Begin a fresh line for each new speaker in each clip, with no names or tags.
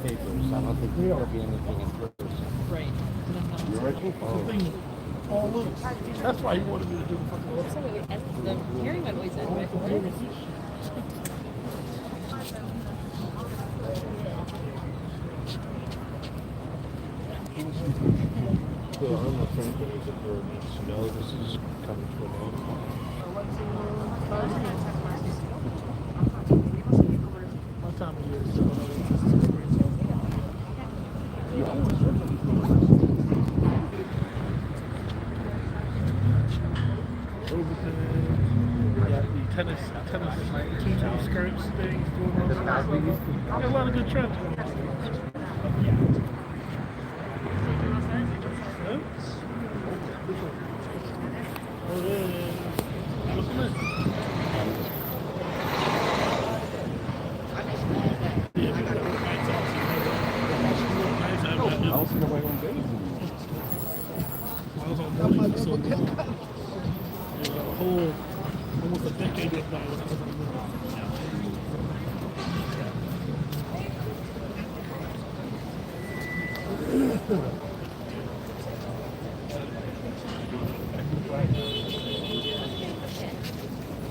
papers. I don't think there'll be anything in person.
Right.
You all right?
The thing all loose. That's why he wanted me to do the fucking work.
So the hearing went always ended with words.
So I don't know if anybody needs to know this is coming to an end.
My time of year is tennis tutu skirts things going on. Got a lot of good trends going on. Oh yeah. What's the
I don't see nobody on days anymore.
I was on mornings for so long. A whole, almost a decade went by when I was on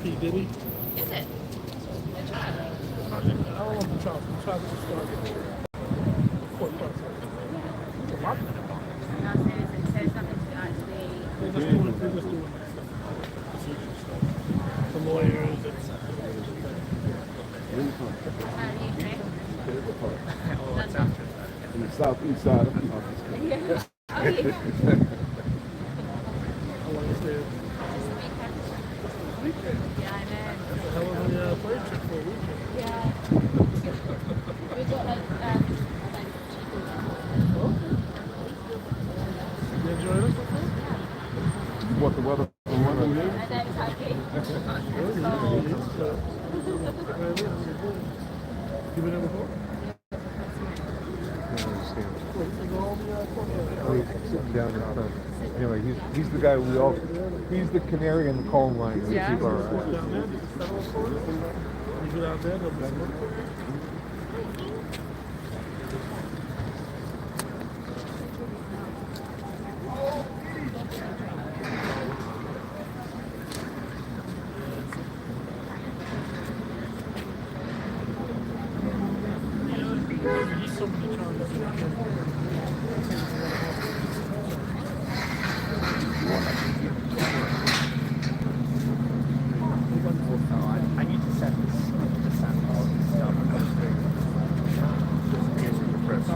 P. Diddy?
Is it? Good job.
I don't want the child. The child is starting. Courthouse. It's a lot.
So it's nothing to actually.
They're just doing the lawyers and
In the southeast side of the office.
Yeah. Oh, yeah.
I want to stay.
Yeah, I know.
Hell of a plane trip for a weekend.
Yeah. We got like
You enjoyed it so far?
What the weather from one of you?
I know exactly.
You been there before?
Sitting down in front. Anyway, he's the guy he's the canary in the coal mine.
Yeah.
People are,
Down there, the federal court. You get out there, they'll be smoking. He's so many times.
I need to set this all this stuff. Just in case of the press.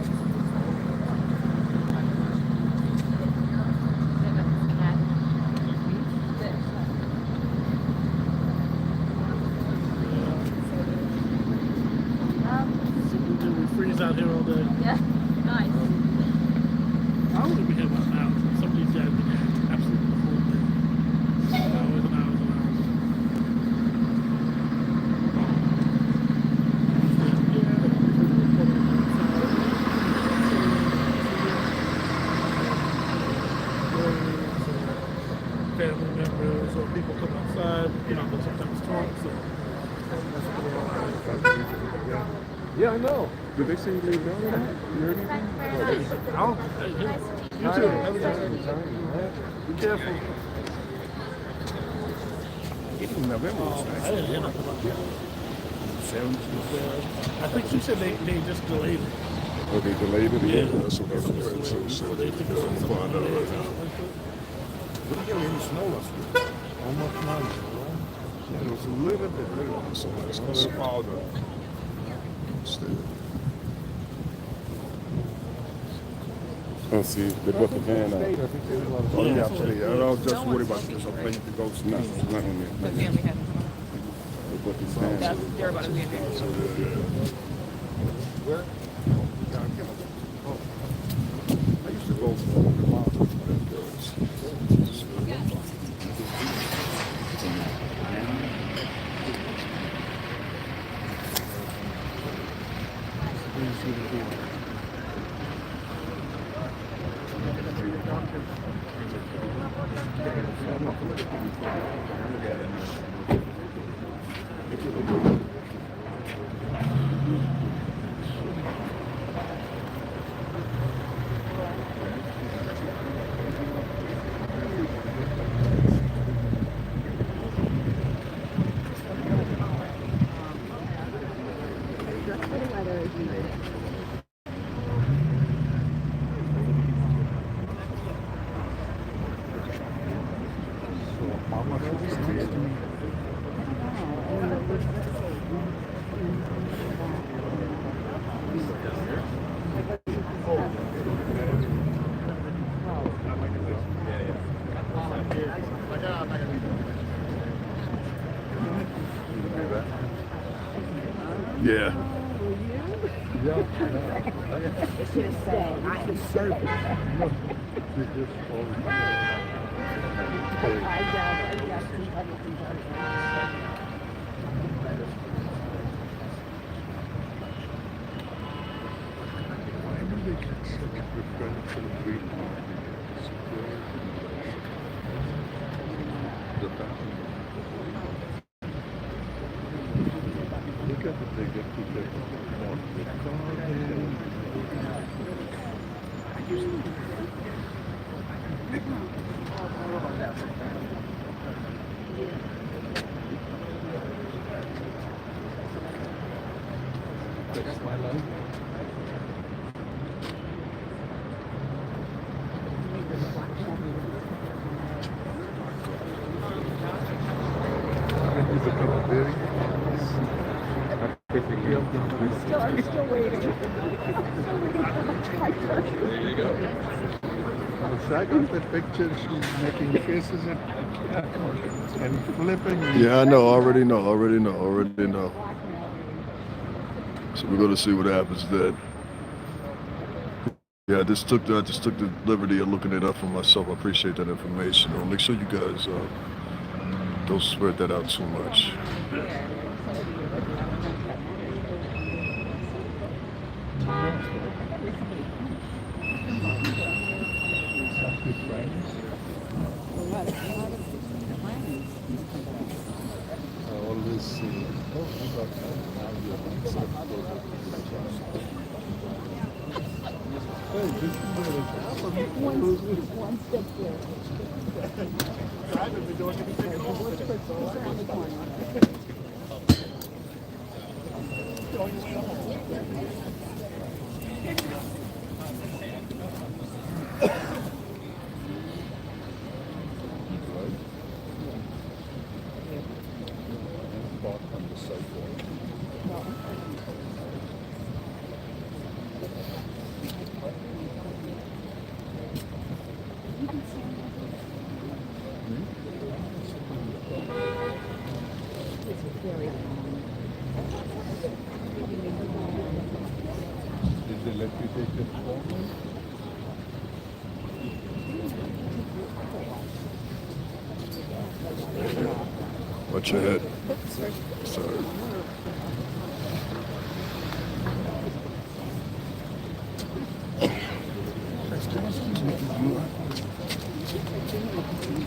We freeze out here all day.
Yeah. Nice.
I wouldn't be here by now. Some of these guys been here absolutely the whole day. Hours and hours and hours. Family members or people come outside, you know, they'll sometimes talk. So
Yeah, I know. Did they say you laid down? You heard anything?
I'll, you too. Have a good time. Be careful.
In November,
I didn't hear nothing about that. I think you said they just delayed it.
Oh, they delayed it again?
Yeah.
That's what I was
So they think it's
find out right now.
We didn't get any snow last week. Almost none.
It was a little bit later, so it's going to fall though. Still. Oh, see, they brought the van out. Oh, yeah, absolutely. I was just worried about this. I'm playing the ghost. No, it's not on there.
But family had.
They brought this van
Yeah,
out.
they're about to be in there.
So,
Where?
I used to go for the mountains. Yeah.
I'm still waiting.
I got the picture. She's making faces and flipping.
Yeah, I know. Already know. Already know. So we're gonna see what happens then. Yeah, I just took the liberty of looking it up for myself. I appreciate that information. I'll make sure you guys don't spread that out too much.
One step here.
Did they let you take this phone?
Watch your head. Sorry.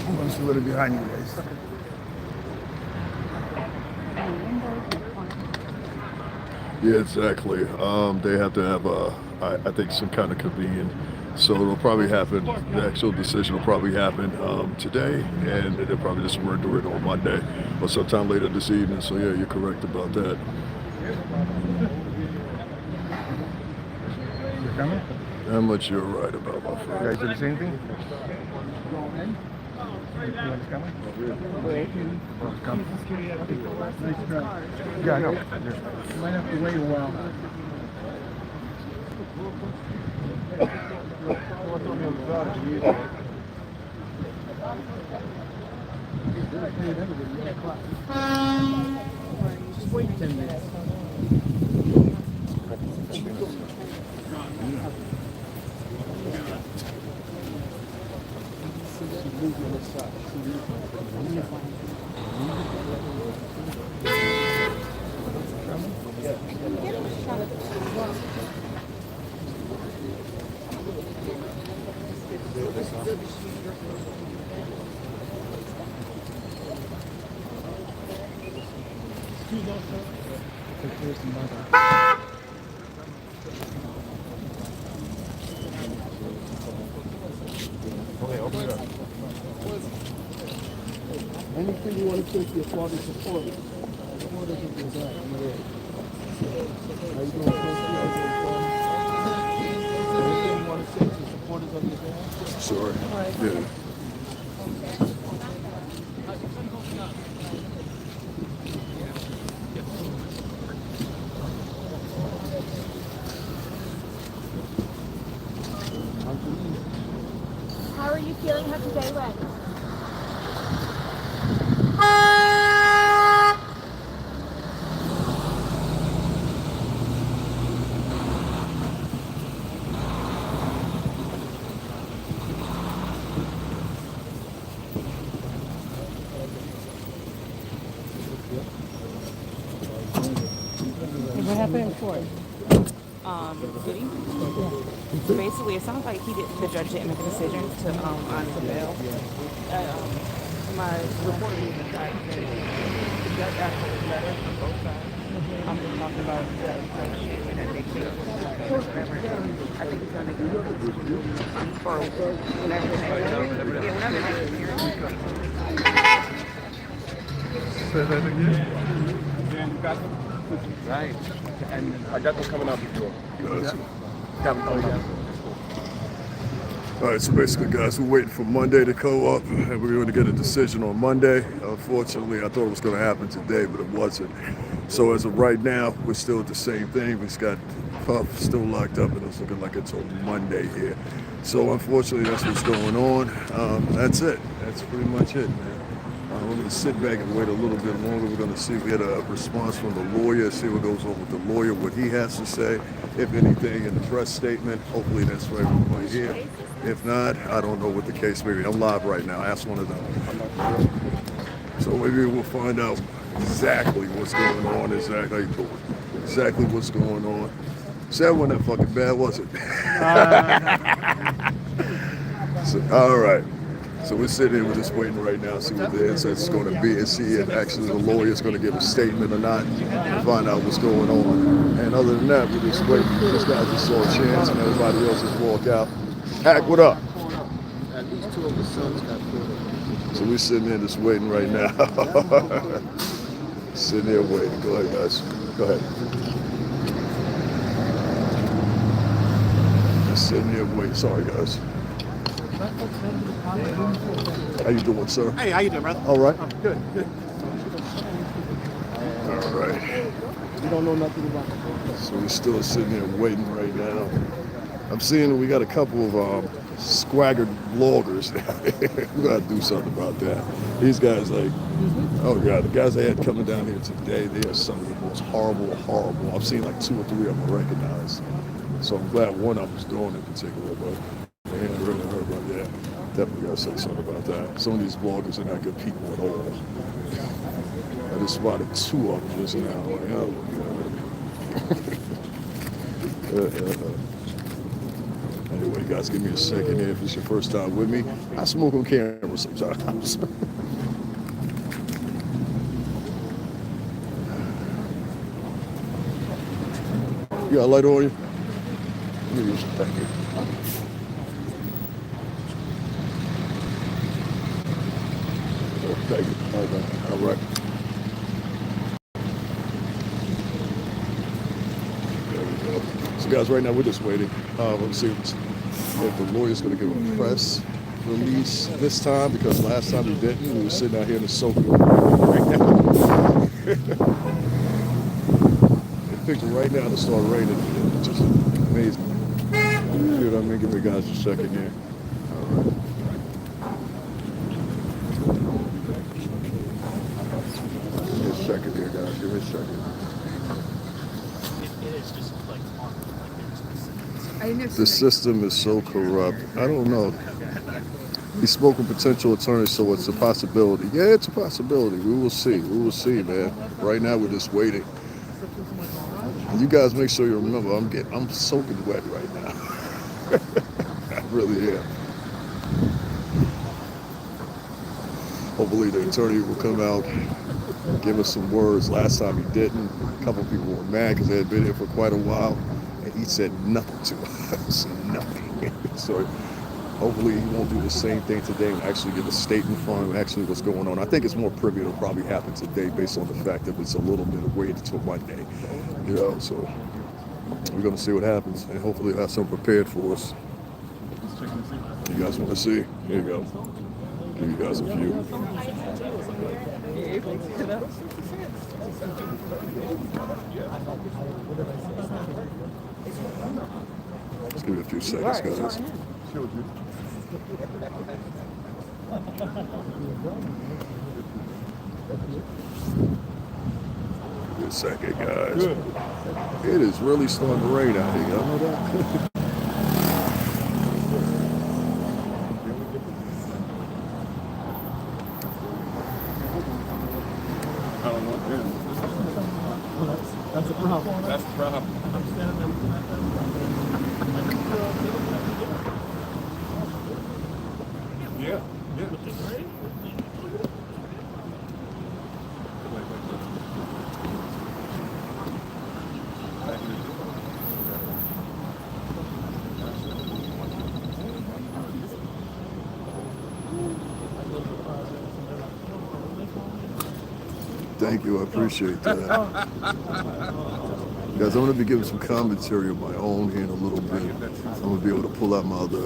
I'm just a little behind you guys.
Yeah, exactly. They have to have I think some kind of convene. So it'll probably happen. The actual decision will probably happen today, and they'll probably just render it on Monday or sometime later this evening. So yeah, you're correct about that.
You're coming?
How much you're right about, my
You
friend.
guys do the same thing? You guys coming? Oh, come. Nice try. Yeah, I know. You might have to wait a while. Just wait 10 minutes.
Okay, open it up.
Anything you want to take your father support. What is it with that? How you doing, anything you want to say to supporters of your band?
Sorry. Yeah.
How are you feeling? How's your day went?
What happened in court?
Diddy? So basically, it sounds like the judge didn't make a decision to on the bail. My reporter even got the judge asked for a letter from both sides. I'm just talking about the statement that they take whatever. I think it's going to go for whenever the next hearing.
Say that again?
Right. And I got them coming out the door. Got them coming out.
All right, so basically, guys, we're waiting for Monday to go up, and we're going to get a decision on Monday. Unfortunately, I thought it was going to happen today, but it wasn't. So as of right now, we're still at the same thing. We've got Puff still locked up, and it's looking like it's on Monday here. So unfortunately, that's what's going on. That's it. That's pretty much it, man. We're going to sit back and wait a little bit longer. We're going to see if we get a response from the lawyer, see what goes on with the lawyer, what he has to say, if anything, in the press statement. Hopefully that's what everyone here. If not, I don't know what the case may be. I'm live right now. Ask one of them. So maybe we'll find out exactly what's going on, exactly what's going on. So that wasn't that fucking bad, was it? So, all right. So we're sitting here, we're just waiting right now, see what the inside's going to be, and see if actually the lawyer's going to give a statement or not, and find out what's going on. And other than that, we're just waiting. This guy just saw a chance, and everybody else just walk out. Hack, what up?
At least two of the sons got killed.
So we're sitting here just waiting right now. Sitting here waiting. Go ahead, guys. Go ahead. Just sitting here waiting. Sorry, guys. How you doing, sir?
Hey, how you doing, brother?
All right.
Good.
All right.
You don't know nothing about it.
So we're still sitting here waiting right now. I'm seeing that we got a couple of squaggered vloggers. We gotta do something about that. These guys, like, oh god, the guys they had coming down here today, they are some of the most horrible. I've seen like 2 or 3 of them recognized. So I'm glad one of them was doing it in particular, but man, I really heard about that. Definitely gotta say something about that. Some of these vloggers are not good people at all. I just spotted 2 of them just now. Like, oh god. Anyway, guys, give me a second here. If it's your first time with me, I smoke on camera sometimes. You got a light on you? Give me a second. Oh, thank you. All right. There we go. So, guys, right now we're just waiting. Let's see if the lawyer's going to give a press release this time, because last time he didn't. We were sitting out here in the sofa right now. It picked right now to start raining. It's just amazing. You know what I mean? Give me guys a second here. All right. Give me a second here, guys. Give me a second. The system is so corrupt. I don't know. He spoke with potential attorneys, so it's a possibility. Yeah, it's a possibility. We will see. We will see, man. Right now, we're just waiting. And you guys make sure you remember, I'm soaking wet right now. I really am. Hopefully, the attorney will come out and give us some words. Last time he didn't. A couple people were mad because they had been here for quite a while. He said nothing to us, nothing. So Hopefully he won't do the same thing today and actually get a statement from him, actually what's going on. I think it's more privy to probably happen today based on the fact that it's a little bit of wait until Monday. You know, so we're going to see what happens, and hopefully we'll have something prepared for us. You guys want to see? Here you go. Give you guys a view. Let's give it a few seconds, guys. Give it a second, guys. It is really starting to rain out here. Y'all know that?
I don't know.
That's a problem.
That's the problem.
I'm standing there.
Yeah. Yeah.
With the rain.
Thank you, I appreciate that. Guys, I'm going to be giving some commentary of my own here in a little bit. I'm going to be able to pull out my other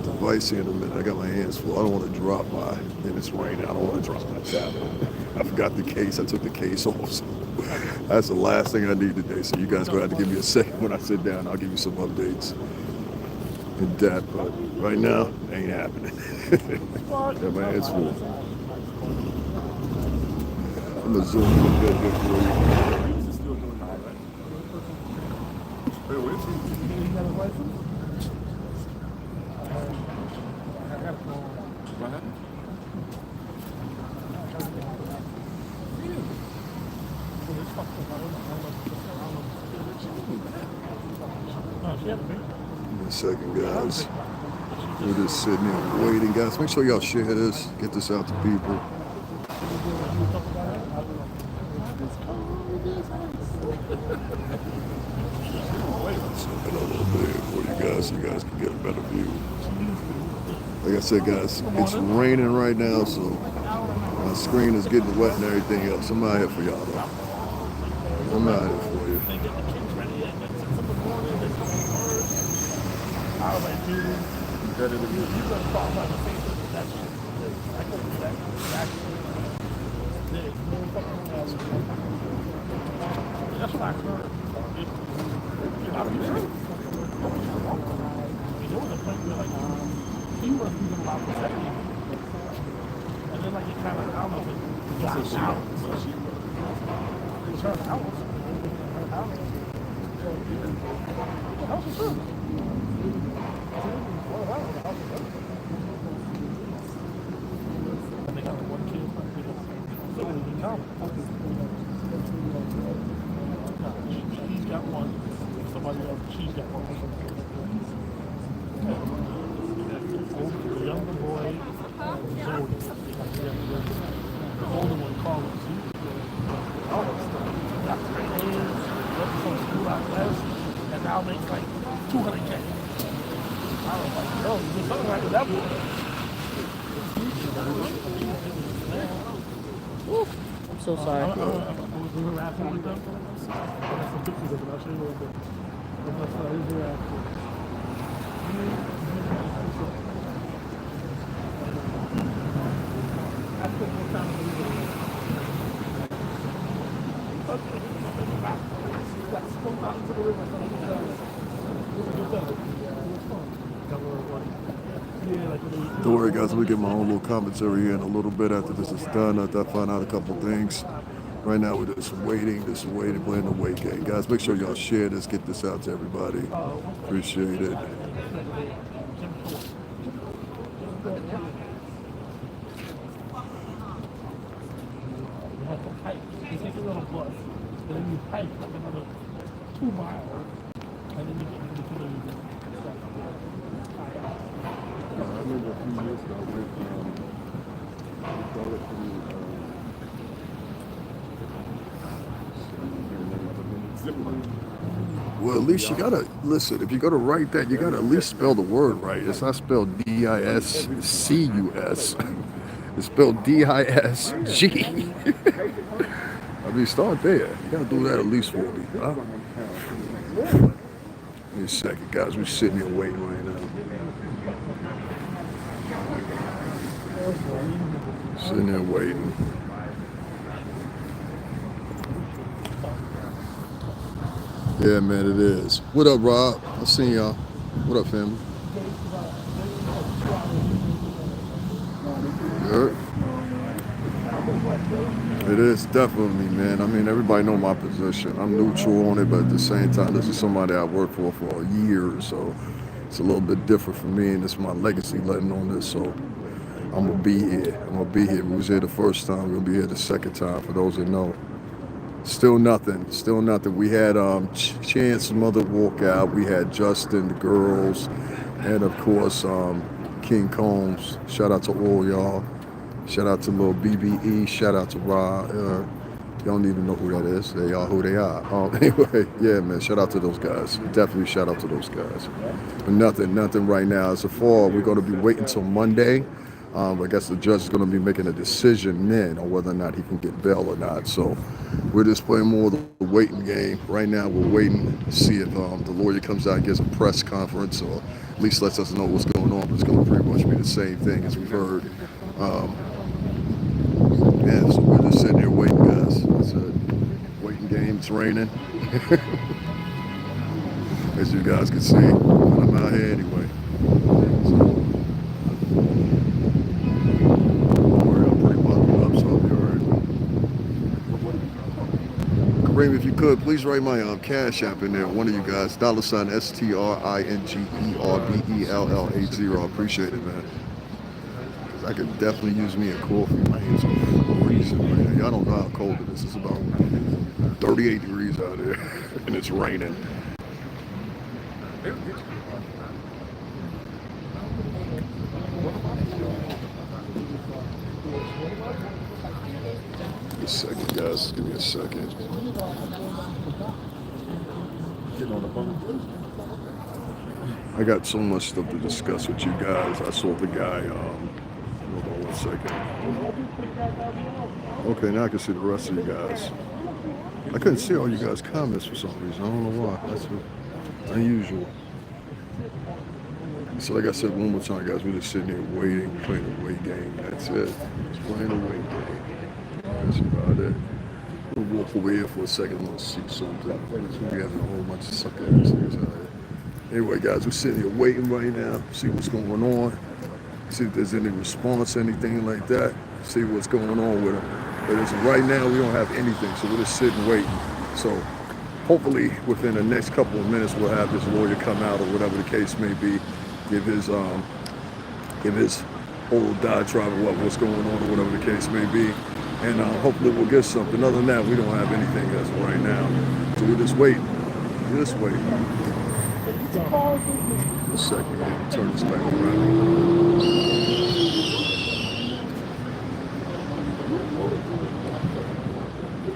device here in a minute. I got my hands full. I don't want to drop my, and it's raining, I don't want to drop my tablet. I forgot the case. I took the case off. So that's the last thing I need today. So you guys going to have to give me a second when I sit down. I'll give you some updates in that. But right now, it ain't happening. Got my hands full. I'm going to zoom in a bit here for you. Give me a second, guys. We're just sitting here waiting, guys. Make sure y'all share this. Get this out to people. Zoom in a little bit for you guys so you guys can get a better view. Like I said, guys, it's raining right now, so my screen is getting wet and everything else. I'm out here for y'all, though. I'm out here for you.
That's not good. You're not sure. There was a point where like he wasn't even allowed to say anything. And then like he kind of, I don't know if it got out. It's her house. The house is true. And they got like one kid. So it was a She's got one. Somebody else, she's got one. The younger boy, Zodi. The older one, Carlos. Got 3 hands, went from school out west, and now makes like $200K. I was like, yo, there's something right with that boy.
I'm so sorry.
We were rapping with them. I got some pictures of it. I'll show you a little bit. Here's the rap.
Don't worry, guys. I'm going to get my own little commentary here in a little bit after this is done. After I find out a couple things. Right now, we're just waiting, playing the wait game. Guys, make sure y'all share this, get this out to everybody. Appreciate it.
You take a little bus, and then you hike like another 2 miles, and then you get into the community.
I remember a few years ago with zip line.
Well, at least you gotta listen. If you're gonna write that, you gotta at least spell the word right. It's not spelled DISCUS. It's spelled DISG. I mean, start there. You gotta do that at least for me. Huh? Give me a second, guys. We're sitting here waiting right now. Sitting there waiting. Yeah, man, it is. What up, Rob? I seen y'all. What up, family? Good. It is definitely, man. I mean, everybody know my position. I'm neutral on it, but at the same time, this is somebody I worked for years, so it's a little bit different for me, and it's my legacy letting on this. So I'm gonna be here. I'm gonna be here. We was here the first time. We're gonna be here the second time. For those that know. Still nothing. Still nothing. We had Chance's mother walk out. We had Justin, the girls, and of course King Combs. Shout out to all y'all. Shout out to Lil BBE. Shout out to Rod. Y'all don't even know who that is. They are who they are. Anyway, yeah, man. Shout out to those guys. Definitely shout out to those guys. But nothing right now. As far, we're going to be waiting till Monday. I guess the judge is going to be making a decision then on whether or not he can get bail or not. So we're just playing more of the waiting game. Right now, we're waiting to see if the lawyer comes out and gives a press conference or at least lets us know what's going on. But it's going to pretty much be the same thing as we've heard. Yeah, so we're just sitting there waiting, guys. It's a waiting game. It's raining. As you guys can see, I'm out here anyway. So, I'm pretty buckled up, so I'll be alright. Kareem, if you could, please write my Cash App in there. One of you guys, $, STRINGERBELL80. I appreciate it, man. I could definitely use me a coffee. My hands are freezing right now. Y'all don't know how cold it is. It's about 38 degrees out there, and it's raining. Give me a second, guys. Give me a second. I got so much stuff to discuss with you guys. I saw the guy. Hold on 1 second. Okay, now I can see the rest of you guys. I couldn't see all you guys' comments for some reason. I don't know why. That's unusual. So like I said one more time, guys, we're just sitting here waiting, playing a wait game. That's it. Just playing a wait game. That's about it. We'll walk away here for a second and see something. We have a whole bunch of sucker ass niggas out here. Anyway, guys, we're sitting here waiting right now. See what's going on. See if there's any response, anything like that. See what's going on with them. But as of right now, we don't have anything, so we're just sitting waiting. So hopefully within the next couple of minutes, we'll have this lawyer come out or whatever the case may be, give his whole diatribe of what's going on or whatever the case may be. And hopefully we'll get something. Other than that, we don't have anything as of right now. So we're just waiting. We're just waiting. A second, turn this back around.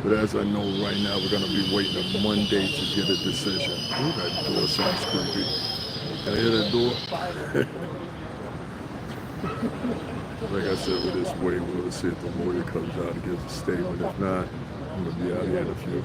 But as I know right now, we're going to be waiting on Monday to get a decision. Ooh, that door sounds creepy. Can I hear that door? Like I said, we're just waiting. We'll see if the lawyer comes out and gives a statement. If not, I'm going to be out here in a few.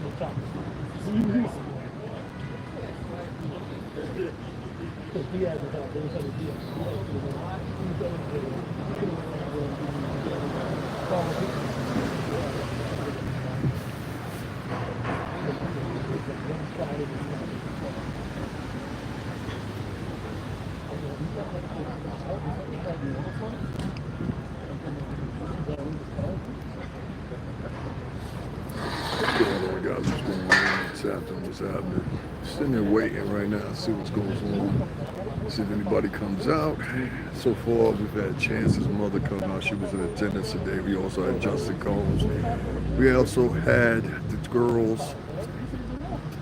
What's happening? Sitting there waiting right now, see what's going on. See if anybody comes out. So far, we've had Chance's mother come out. She was in attendance today. We also had Justin Combs. We also had the girls.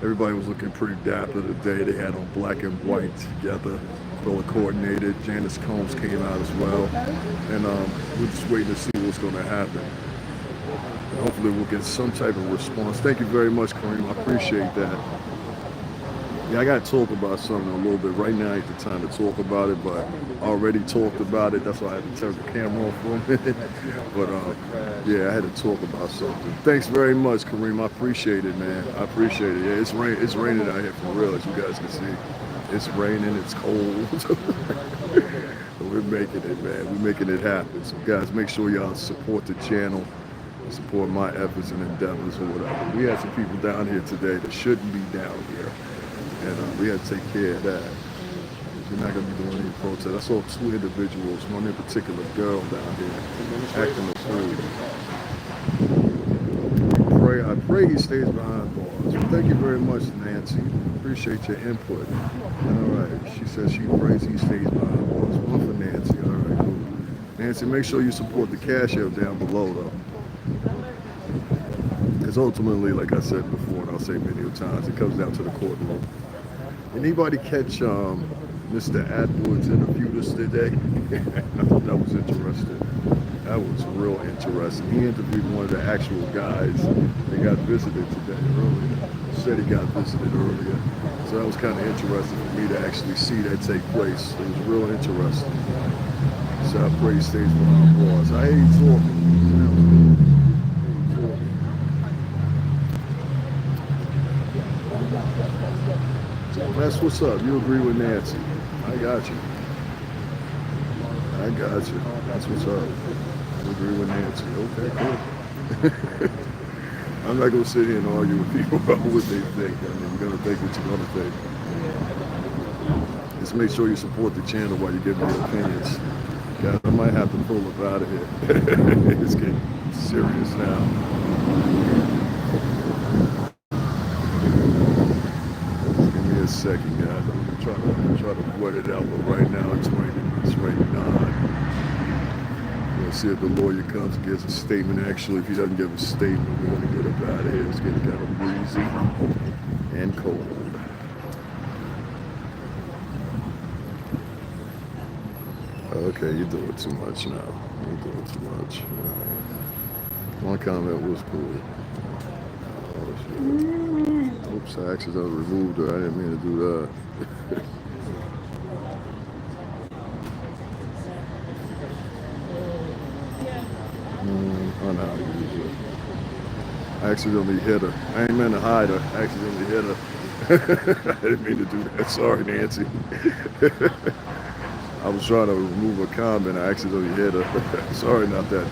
Everybody was looking pretty dapper today. They had on black and white together, color coordinated. Janice Combs came out as well. And we're just waiting to see what's going to happen. Hopefully we'll get some type of response. Thank you very much, Kareem. I appreciate that. Yeah, I got to talk about something a little bit. Right now ain't the time to talk about it, but I already talked about it. That's why I had to turn the camera off for a minute. But yeah, I had to talk about something. Thanks very much, Kareem. I appreciate it, man. I appreciate it. Yeah, it's raining out here for real, as you guys can see. It's raining. It's cold. We're making it, man. We're making it happen. So, guys, make sure y'all support the channel, support my efforts and endeavors or whatever. We had some people down here today that shouldn't be down here. And we had to take care of that. We're not going to be doing any protest. I saw 2 individuals, one in particular girl down here, acting a fool. I pray he stays behind bars. Well, thank you very much, Nancy. Appreciate your input. All right. She says she prays he stays behind bars. One for Nancy. All right, cool. Nancy, make sure you support the Cash App down below, though. Because ultimately, like I said before, and I'll say many times, it comes down to the courtroom. Anybody catch Mr. Atwood's interview this today? I thought that was interesting. That was real interesting. He interviewed one of the actual guys that got visited today earlier. Said he got visited earlier. So that was kind of interesting for me to actually see that take place. It was real interesting. So I pray he stays behind bars. I hate talking. That's what's up. You agree with Nancy. I got you. I got you. That's what's up. You agree with Nancy. Okay, cool. I'm not going to sit here and argue with people about what they think. I mean, you're going to think what you're going to think. Just make sure you support the channel while you give me your opinions. Guys, I might have to pull up out of here. It's getting serious now. A second, guys. I'm gonna try to wet it out, but right now it's raining. It's raining on. We'll see if the lawyer comes and gives a statement. Actually, if he doesn't give a statement, we're gonna get up out of here. It's getting kind of breezy and cold. Okay, you're doing too much now. You're doing too much. One comment was cool. Oh, shit. Oops, I accidentally removed her. I didn't mean to do that. Oh, no, I accidentally hit her. I ain't meant to hide her. I accidentally hit her. I didn't mean to do that. Sorry, Nancy. I was trying to remove a comment. I accidentally hit her. Sorry about that.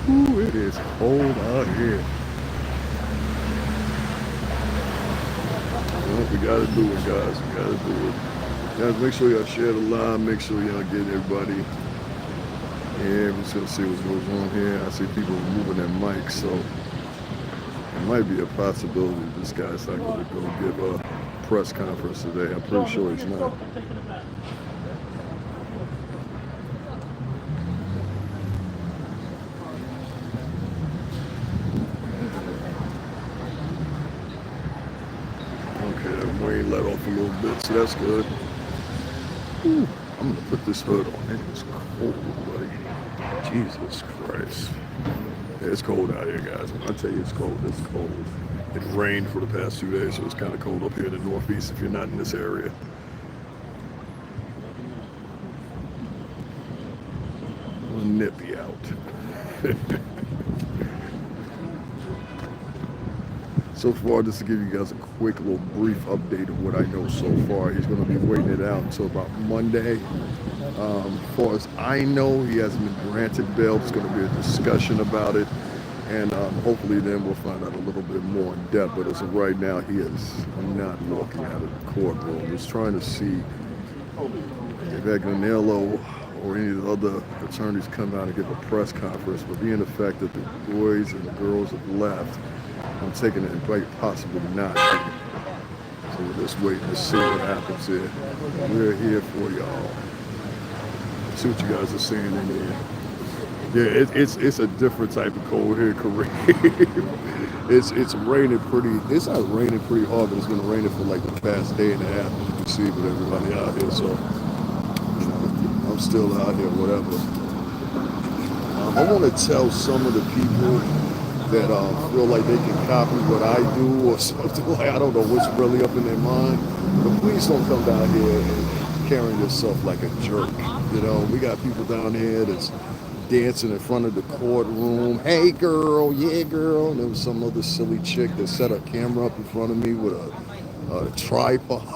Ooh, it is cold out here. Well, we gotta do it, guys. We gotta do it. Guys, make sure y'all share the live. Make sure y'all get everybody. Yeah, we're just gonna see what goes on here. I see people moving their mics, so it might be a possibility this guy's not gonna go give a press conference today. I'm pretty sure he's not. Let off a little bit, so that's good. Ooh, I'm gonna put this hood on. It is cold, buddy. Jesus Christ. Yeah, it's cold out here, guys. When I tell you it's cold, it's cold. It rained for the past 2 days, so it's kind of cold up here in the Northeast if you're not in this area. A little nippy out. So far, just to give you guys a quick little brief update of what I know so far, he's going to be waiting it out until about Monday. As far as I know, he hasn't been granted bail. There's going to be a discussion about it, and hopefully then we'll find out a little bit more in depth. But as of right now, he is not walking out of the courtroom. He's trying to see if Agnello or any of the other attorneys come out and give a press conference. But being the fact that the boys and the girls have left, I'm taking it quite possibly not. So we're just waiting to see what happens here. We're here for y'all. See what you guys are saying in here. Yeah, it's a different type of cold here, Kareem. It's raining pretty. It's not raining pretty hard, but it's been raining for like the past day and a half. As you can see with everybody out here, so I'm still out here, whatever. I want to tell some of the people that feel like they can copy what I do or something like. I don't know what's really up in their mind, but please don't come down here and carrying yourself like a jerk. You know, we got people down here that's dancing in front of the courtroom. Hey girl, yeah girl. And there was some other silly chick that set a camera up in front of me with a tripod.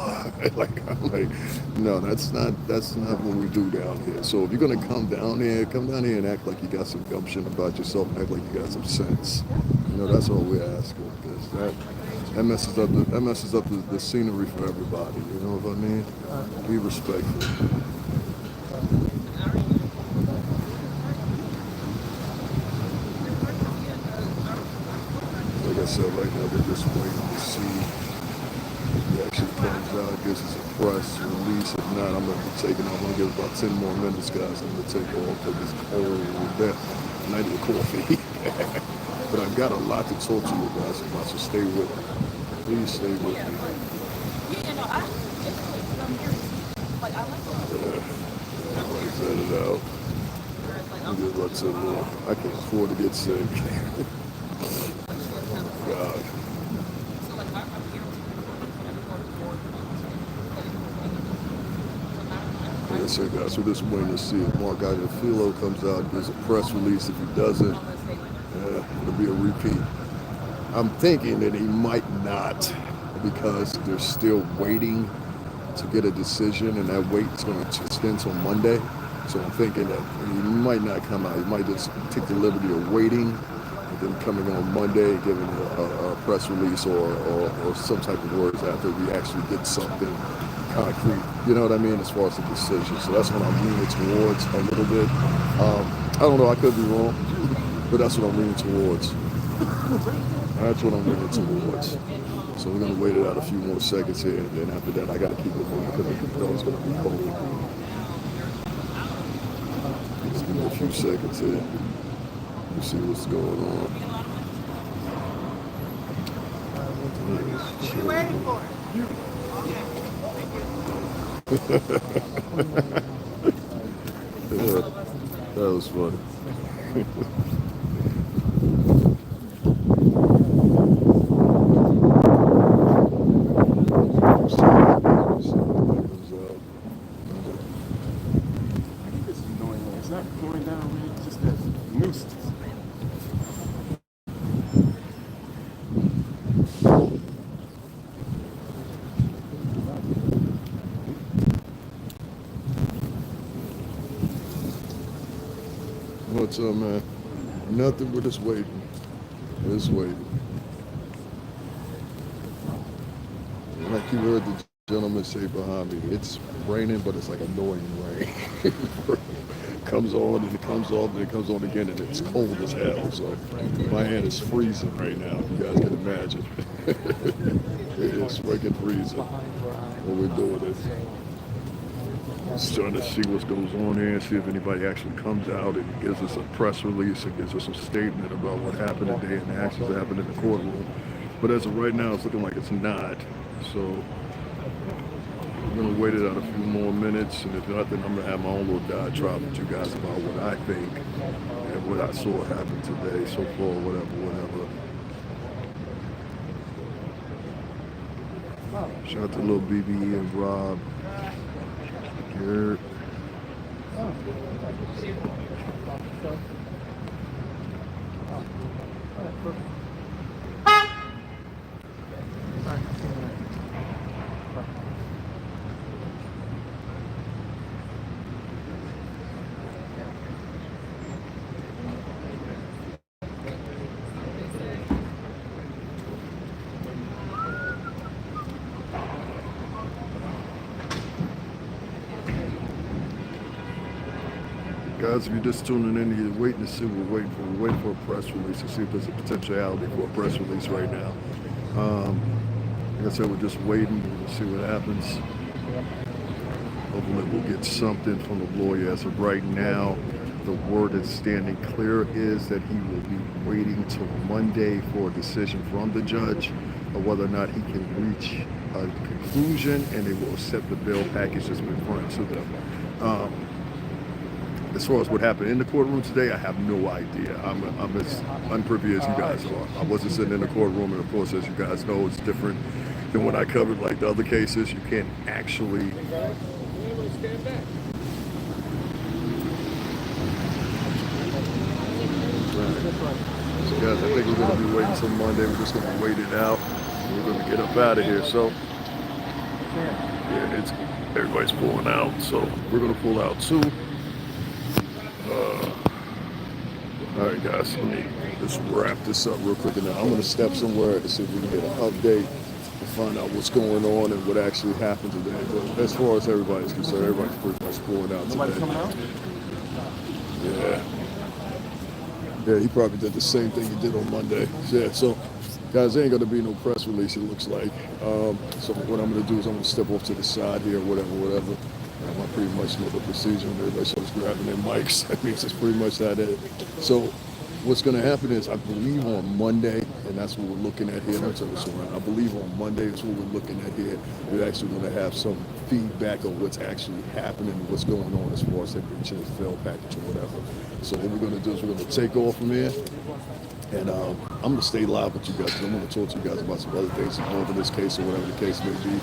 Like I'm like, no, that's not what we do down here. So if you're gonna come down here and act like you got some gumption about yourself and act like you got some sense. You know, that's all we're asking. Because that messes up the scenery for everybody. You know what I mean? Be respectful. Like I said, right now they're just waiting to see if it actually comes out, gives us a press release. If not, I'm going to be taking off. I'm going to give about 10 more minutes, guys. I'm going to take off because it's cold with that. And I need a coffee. But I've got a lot to talk to you guys about, so stay with me. Please stay with me. Everybody set it out. I'm just about to say, Lord, I can't afford to get sick. God. Like I said, guys, we're just waiting to see if Mark Iafilo comes out, gives a press release. If he doesn't, it'll be a repeat. I'm thinking that he might not, because they're still waiting to get a decision, and that wait is going to extend till Monday. So I'm thinking that he might not come out. He might just take the liberty of waiting, and then coming on Monday, giving a press release or some type of words after we actually get something concrete. You know what I mean, as far as the decision. So that's what I'm leaning towards a little bit. I don't know. I could be wrong, but that's what I'm leaning towards. That's what I'm leaning towards. So we're going to wait it out a few more seconds here, and then after that, I got to keep it moving because the dog's going to be cold. Just give me a few seconds here. You see what's going on.
What are you waiting for?
Yeah, that was funny.
It's annoying. It's not going down, man. It's just that nuisance.
What's up, man? Nothing, we're just waiting. Just waiting. Like you heard the gentleman say behind me, it's raining, but it's like annoying rain. Comes on and it comes off and it comes on again, and it's cold as hell. So my hand is freezing right now, if you guys can imagine. It is freaking freezing. What we're doing is just trying to see what goes on here and see if anybody actually comes out and gives us a press release and gives us a statement about what happened today and the actions that happened in the courtroom. But as of right now, it's looking like it's not. So I'm going to wait it out a few more minutes, and if nothing, I'm going to have my own little diatribe with you guys about what I think and what I saw happen today so far, whatever. Shout out to little BBE and Rob. Garrett. Guys, if you're just tuning in, you're waiting to see what we're waiting for a press release to see if there's a potentiality for a press release right now. Like I said, we're just waiting to see what happens. Hopefully we'll get something from the lawyer. As of right now, the word that's standing clear is that he will be waiting till Monday for a decision from the judge of whether or not he can reach a conclusion, and they will accept the bail package that's been brought to them. as far as what happened in the courtroom today, I have no idea. I'm as unprivy as you guys are. I wasn't sitting in the courtroom, and of course, as you guys know, it's different than when I covered like the other cases. You can't actually. So guys, I think we're going to be waiting till Monday. We're just going to wait it out. We're going to get up out of here. So, yeah, everybody's pulling out. So we're going to pull out too. All right, guys, let me just wrap this up real quick. And now I'm going to step somewhere and see if we can get an update and find out what's going on and what actually happened today. But as far as everybody's concerned, everybody's pretty much pulling out today.
Nobody's coming out?
Yeah. Yeah, he probably did the same thing he did on Monday. Yeah, so guys, there ain't gonna be no press release, it looks like. So what I'm gonna do is I'm gonna step off to the side here, whatever. I pretty much know the procedure. Everybody starts grabbing their mics. That means it's pretty much that it. So what's gonna happen is I believe on Monday, and that's what we're looking at here. That's what's around. I believe on Monday is what we're looking at here. We're actually gonna have some feedback on what's actually happening, what's going on as far as the breaching the fail package or whatever. So what we're gonna do is we're gonna take off from here. And I'm going to stay live with you guys. I'm going to talk to you guys about some other things involved in this case or whatever the case may be.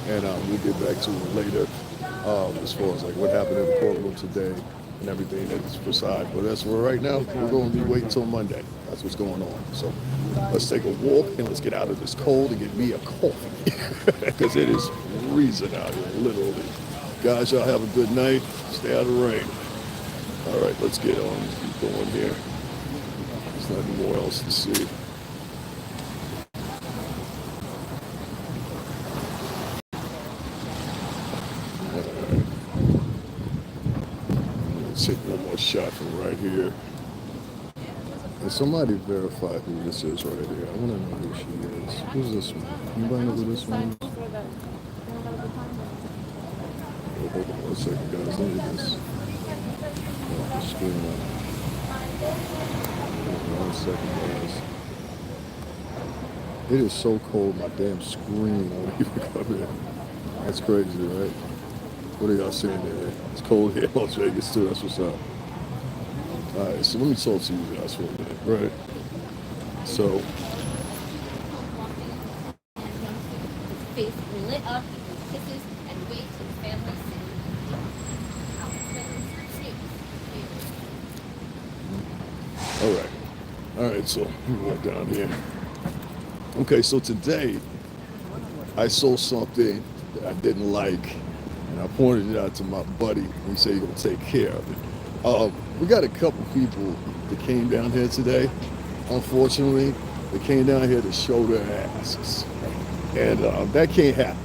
And we'll get back to it later as far as like what happened in the courtroom today and everything that's beside. But as for right now, we're going to be waiting until Monday. That's what's going on. So let's take a walk and let's get out of this cold and get me a coffee. Because it is freezing out here, literally. Guys, y'all have a good night. Stay out of the rain. All right, let's get on. Keep going here. There's nothing more else to see. Let's take one more shot from right here. And somebody verify who this is right here. I want to know who she is. Who's this one? Anybody know who this one is? Oh, hold on one second, guys. Let me just the screen up. 1 second, guys. It is so cold, my damn screen won't even come in. That's crazy, right? What are y'all saying there? It's cold here in Las Vegas too, that's what's up. Alright, so let me talk to you guys for a minute, right? So
face lit up, kisses, and wait till the family sings.
Alright, so let me walk down here. Okay, so today I saw something that I didn't like, and I pointed it out to my buddy. He said he's gonna take care of it. We got a couple people that came down here today. Unfortunately, they came down here to show their asses, and that can't happen.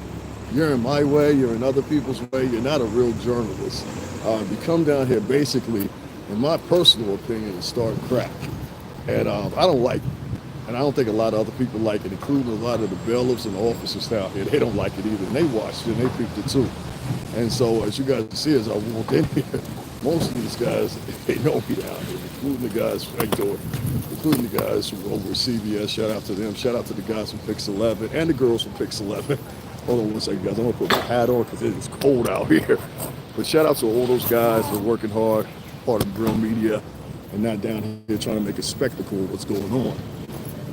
You're in my way, you're in other people's way, you're not a real journalist. You come down here basically, in my personal opinion, to start crap. And I don't like it. And I don't think a lot of other people like it, including a lot of the bailiffs and the officers down here. They don't like it either. And they watched it and they peeped it too. And so as you guys can see, as I walked in here, most of these guys, they know me down here, including the guys right there, including the guys who over at CBS. Shout out to them. Shout out to the guys from Pix 11 and the girls from Pix 11. Hold on one second, guys. I'm going to put my hat on because it is cold out here. But shout out to all those guys that are working hard, part of Real Media, and not down here trying to make a spectacle of what's going on.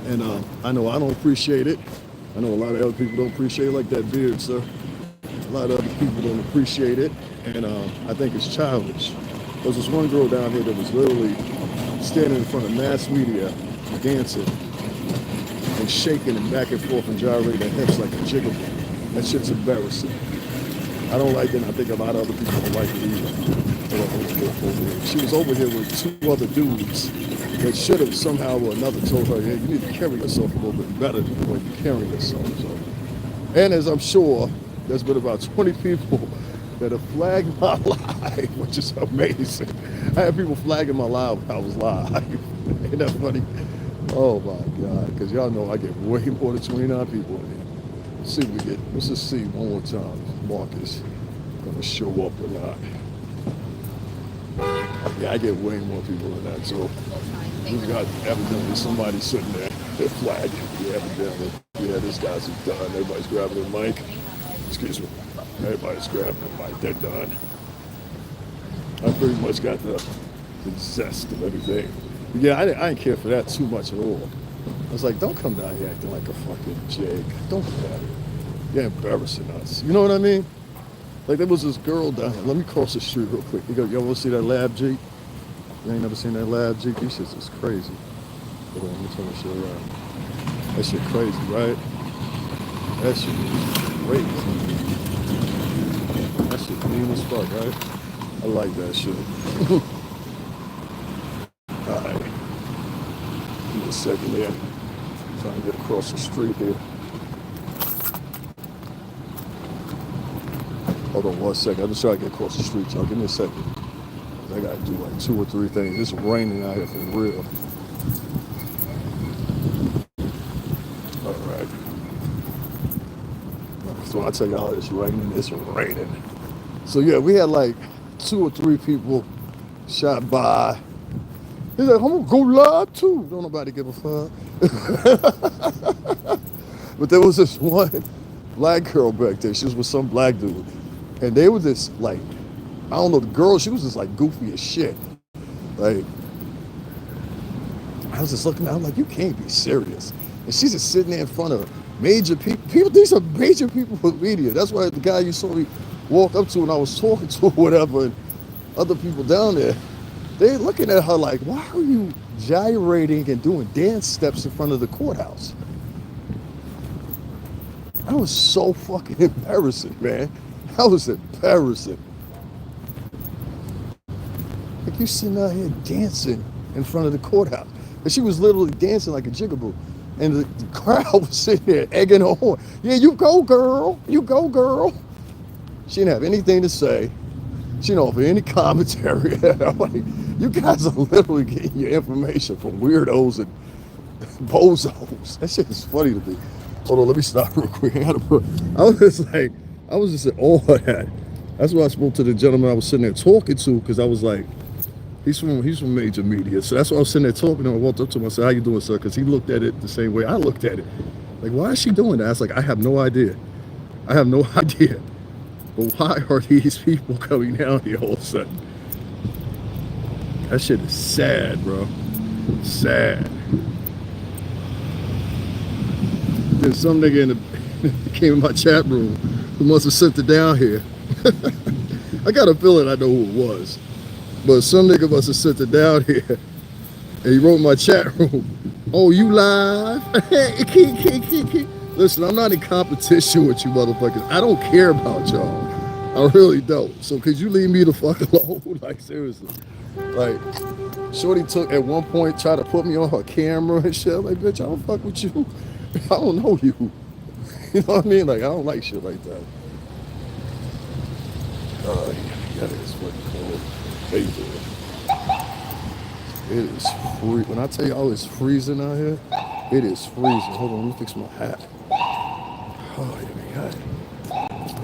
And I know I don't appreciate it. I know a lot of other people don't appreciate it, like that beard, sir. A lot of other people don't appreciate it, and I think it's childish. There was this one girl down here that was literally standing in front of mass media, dancing and shaking and back and forth and gyrating her hips like a jiggle. That shit's embarrassing. I don't like it, and I think a lot of other people don't like it either. She was over here with 2 other dudes that should have somehow or another told her, hey, you need to carry yourself a little bit better than the way you carry yourself. So. And as I'm sure, there's been about 20 people that have flagged my live, which is amazing. I had people flagging my live when I was live. Ain't that funny? Oh my God, because y'all know I get way more than 29 people in here. Let's see what we get. Let's just see one more time if Marcus gonna show up or not. Yeah, I get way more people than that, so we got evidently somebody sitting there, they're flagging. Yeah, evidently. Yeah, this guy's done. Everybody's grabbing their mic. Excuse me. Everybody's grabbing their mic. They're done. I pretty much got the zest of everything. But yeah, I didn't care for that too much at all. I was like, don't come down here acting like a fucking Jake. Don't do that. You're embarrassing us. You know what I mean? Like, there was this girl down here. Let me cross the street real quick. You ever see that lab Jeep? You ain't never seen that lab Jeep? These shits is crazy. Hold on, let me turn this shit around. That shit crazy, right? That shit is crazy. That shit mean as fuck, right? I like that shit. Alright. Give me a second there. Trying to get across the street here. Hold on 1 second. I'm just trying to get across the street, y'all. Give me a second. I gotta do like 2 or 3 things. It's raining out here for real. Alright. So when I tell y'all it's raining. So yeah, we had like 2 or 3 people shot by. He's like, I'm gonna go live too. Don't nobody give a fuck. But there was this one black girl back there. She was with some black dude. And they were just like, I don't know, the girl, she was just like goofy as shit. Like, I was just looking at her like, you can't be serious. And she's just sitting there in front of major people. These are major people with media. That's why the guy you saw me walk up to and I was talking to or whatever, and other people down there, they're looking at her like, why are you gyrating and doing dance steps in front of the courthouse? That was so fucking embarrassing, man. That was embarrassing. Like, you sitting out here dancing in front of the courthouse. And she was literally dancing like a jigaboo. And the crowd was sitting there egging her on. Yeah, you go, girl. You go, girl. She didn't have anything to say. She didn't offer any commentary. I'm like, you guys are literally getting your information from weirdos and bozos. That shit is funny to me. Hold on, let me stop real quick. I was just in awe of that. That's why I spoke to the gentleman I was sitting there talking to, because I was like, he's from major media. So that's why I was sitting there talking to him. I walked up to him, I said, how you doing, sir? Because he looked at it the same way I looked at it. Like, why is she doing that? I was like, I have no idea. I have no idea. But why are these people coming down here all of a sudden? That shit is sad, bro. Sad. Then some nigga came in my chat room who must have sent it down here. I got a feeling I know who it was. But some nigga must have sent it down here. And he wrote in my chat room, oh, you live? Listen, I'm not in competition with you motherfuckers. I don't care about y'all. I really don't. So could you leave me the fuck alone? Like, seriously. Like, Shorty at one point, tried to put me on her camera and shit. I'm like, bitch, I don't fuck with you. I don't know you. You know what I mean? Like, I don't like shit like that. Yeah, it is fucking cold. How you doing? It is free. When I tell y'all it's freezing out here, it is freezing. Hold on, let me fix my hat. Oh, yeah.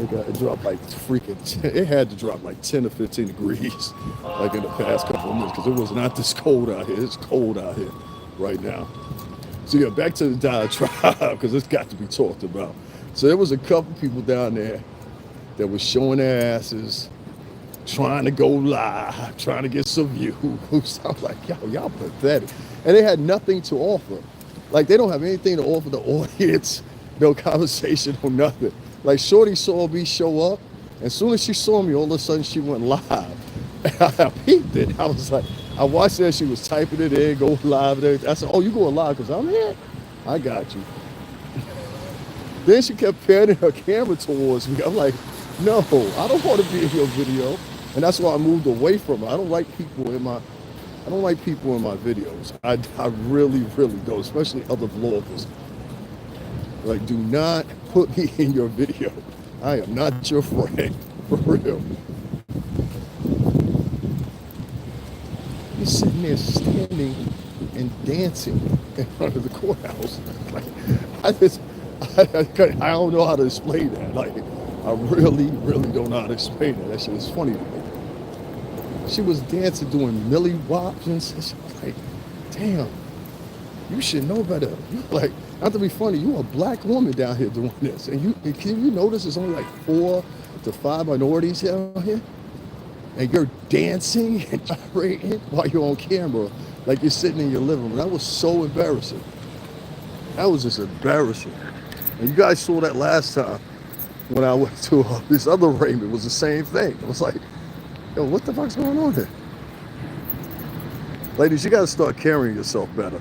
It dropped like it had to drop like 10 or 15 degrees like in the past couple of minutes, because it was not this cold out here. It's cold out here right now. So yeah, back to the diatribe, because it's got to be talked about. So there was a couple people down there that was showing their asses, trying to go live, trying to get some views. I'm like, y'all pathetic. And they had nothing to offer. Like, they don't have anything to offer the audience, no conversation or nothing. Like, Shorty saw me show up, and as soon as she saw me, all of a sudden she went live. And I peeped it. I was like, I watched her, she was typing it in, go live and everything. I said, oh, you going live because I'm here? I got you. Then she kept panning her camera towards me. I'm like, no, I don't want to be in your video. And that's why I moved away from her. I don't like people in my videos. I really, really don't, especially other vloggers. Like, do not put me in your video. I am not your friend, for real. You're sitting there standing and dancing in front of the courthouse. Like, I don't know how to explain that. Like, I really, really don't know how to explain that. That shit is funny to me. She was dancing, doing Millie Wops and shit. Like, damn, you should know better. You, like, not to be funny, you a black woman down here doing this. And can you notice there's only like 4 to 5 minorities down here? and you're dancing and gyrating while you're on camera, like you're sitting in your living room. That was so embarrassing. That was just embarrassing. And you guys saw that last time when I went to this other arraignment. It was the same thing. I was like, yo, what the fuck's going on here? Ladies, you gotta start carrying yourself better.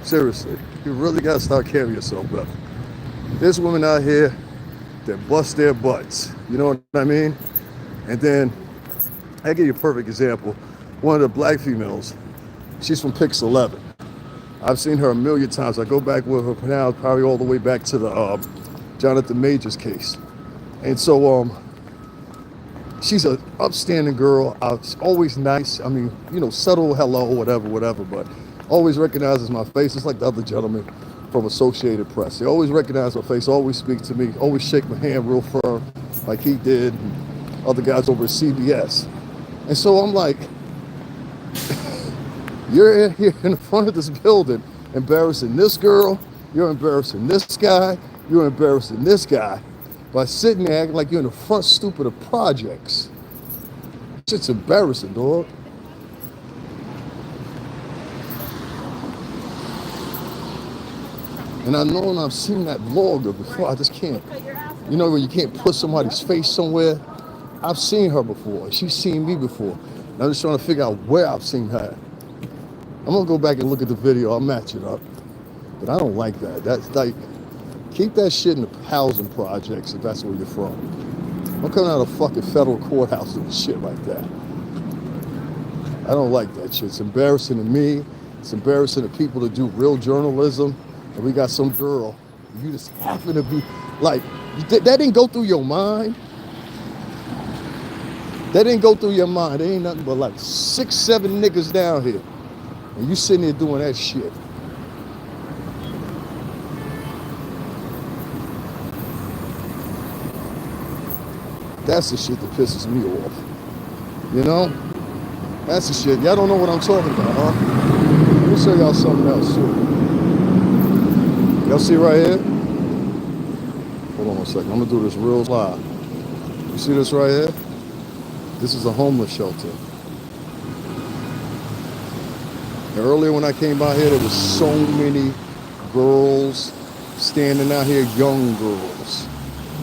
Seriously, you really gotta start carrying yourself better. There's women out here that bust their butts. You know what I mean? And then, I'll give you a perfect example. One of the black females, she's from Pix 11. I've seen her a million times. I go back with her now, probably all the way back to the Jonathan Majors case. And so, she's an upstanding girl. Always nice. I mean, you know, subtle hello, whatever, but always recognizes my face. It's like the other gentleman from Associated Press. They always recognize my face, always speak to me, always shake my hand real firm, like he did, and other guys over at CBS. And so I'm like, you're in here in the front of this building embarrassing this girl, you're embarrassing this guy, you're embarrassing this guy by sitting there acting like you're in the front stoop of the projects. It's embarrassing, dog. And I know, and I've seen that vlogger before. I just can't. You know when you can't put somebody's face somewhere? I've seen her before. She's seen me before. And I'm just trying to figure out where I've seen her. I'm gonna go back and look at the video. I'll match it up. But I don't like that. That's like, keep that shit in the housing projects if that's where you're from. I'm coming out of a fucking federal courthouse doing shit like that. I don't like that shit. It's embarrassing to me. It's embarrassing to people that do real journalism. And we got some girl, you just happen to be, like, that didn't go through your mind. That didn't go through your mind. There ain't nothing but like 6, 7 niggas down here. And you sitting there doing that shit. That's the shit that pisses me off. You know? That's the shit. Y'all don't know what I'm talking about, huh? Let me show y'all something else too. Y'all see right here? Hold on a second. I'm gonna do this real live. You see this right here? This is a homeless shelter. And earlier when I came by here, there was so many girls standing out here, young girls.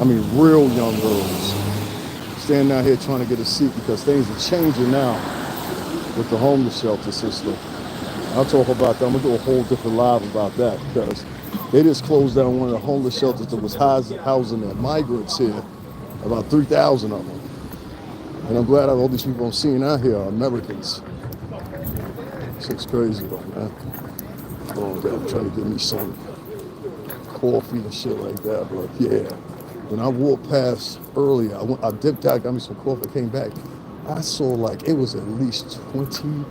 I mean, real young girls. Standing out here trying to get a seat because things are changing now with the homeless shelter system. I'll talk about that. I'm gonna do a whole different live about that because they just closed down one of the homeless shelters that was housing the migrants here, about 3,000 of them. And I'm glad all these people I'm seeing out here are Americans. Shit's crazy though, man. Oh, God, I'm trying to get me some coffee and shit like that, but yeah. When I walked past earlier, I dipped out, got me some coffee, came back. I saw like, it was at least 20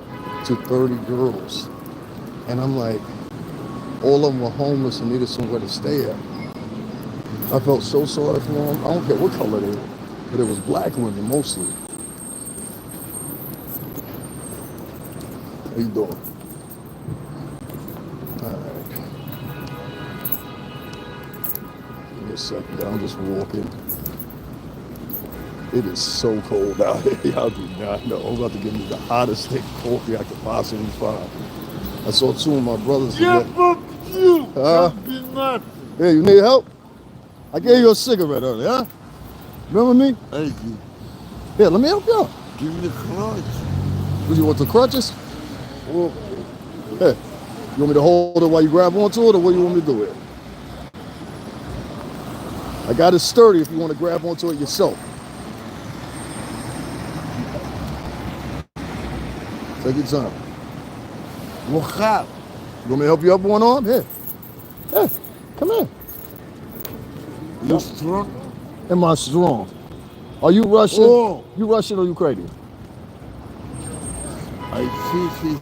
to 30 girls. And I'm like, all of them were homeless and needed somewhere to stay at. I felt so sorry for them. I don't care what color they were, but it was black women mostly. How you doing? All right. Give me a second. I'm just walking. It is so cold out here. Y'all do not know. I'm about to give me the hottest thick coffee I could possibly find. I saw 2 of my brothers.
Yeah, fuck you! Don't be nuts!
Hey, you need help? I gave you a cigarette earlier, huh? Remember me?
Thank you.
Here, let me help you out.
Give me the clutch.
Would you want the crutches?
Well,
Hey, you want me to hold it while you grab onto it, or what do you want me to do it? I got it sturdy if you want to grab onto it yourself. Take your time.
look out.
You want me to help you up one arm? Here. Hey, come here.
You strong?
Am I strong? Are you Russian?
Oh.
You Russian or Ukrainian?
I see.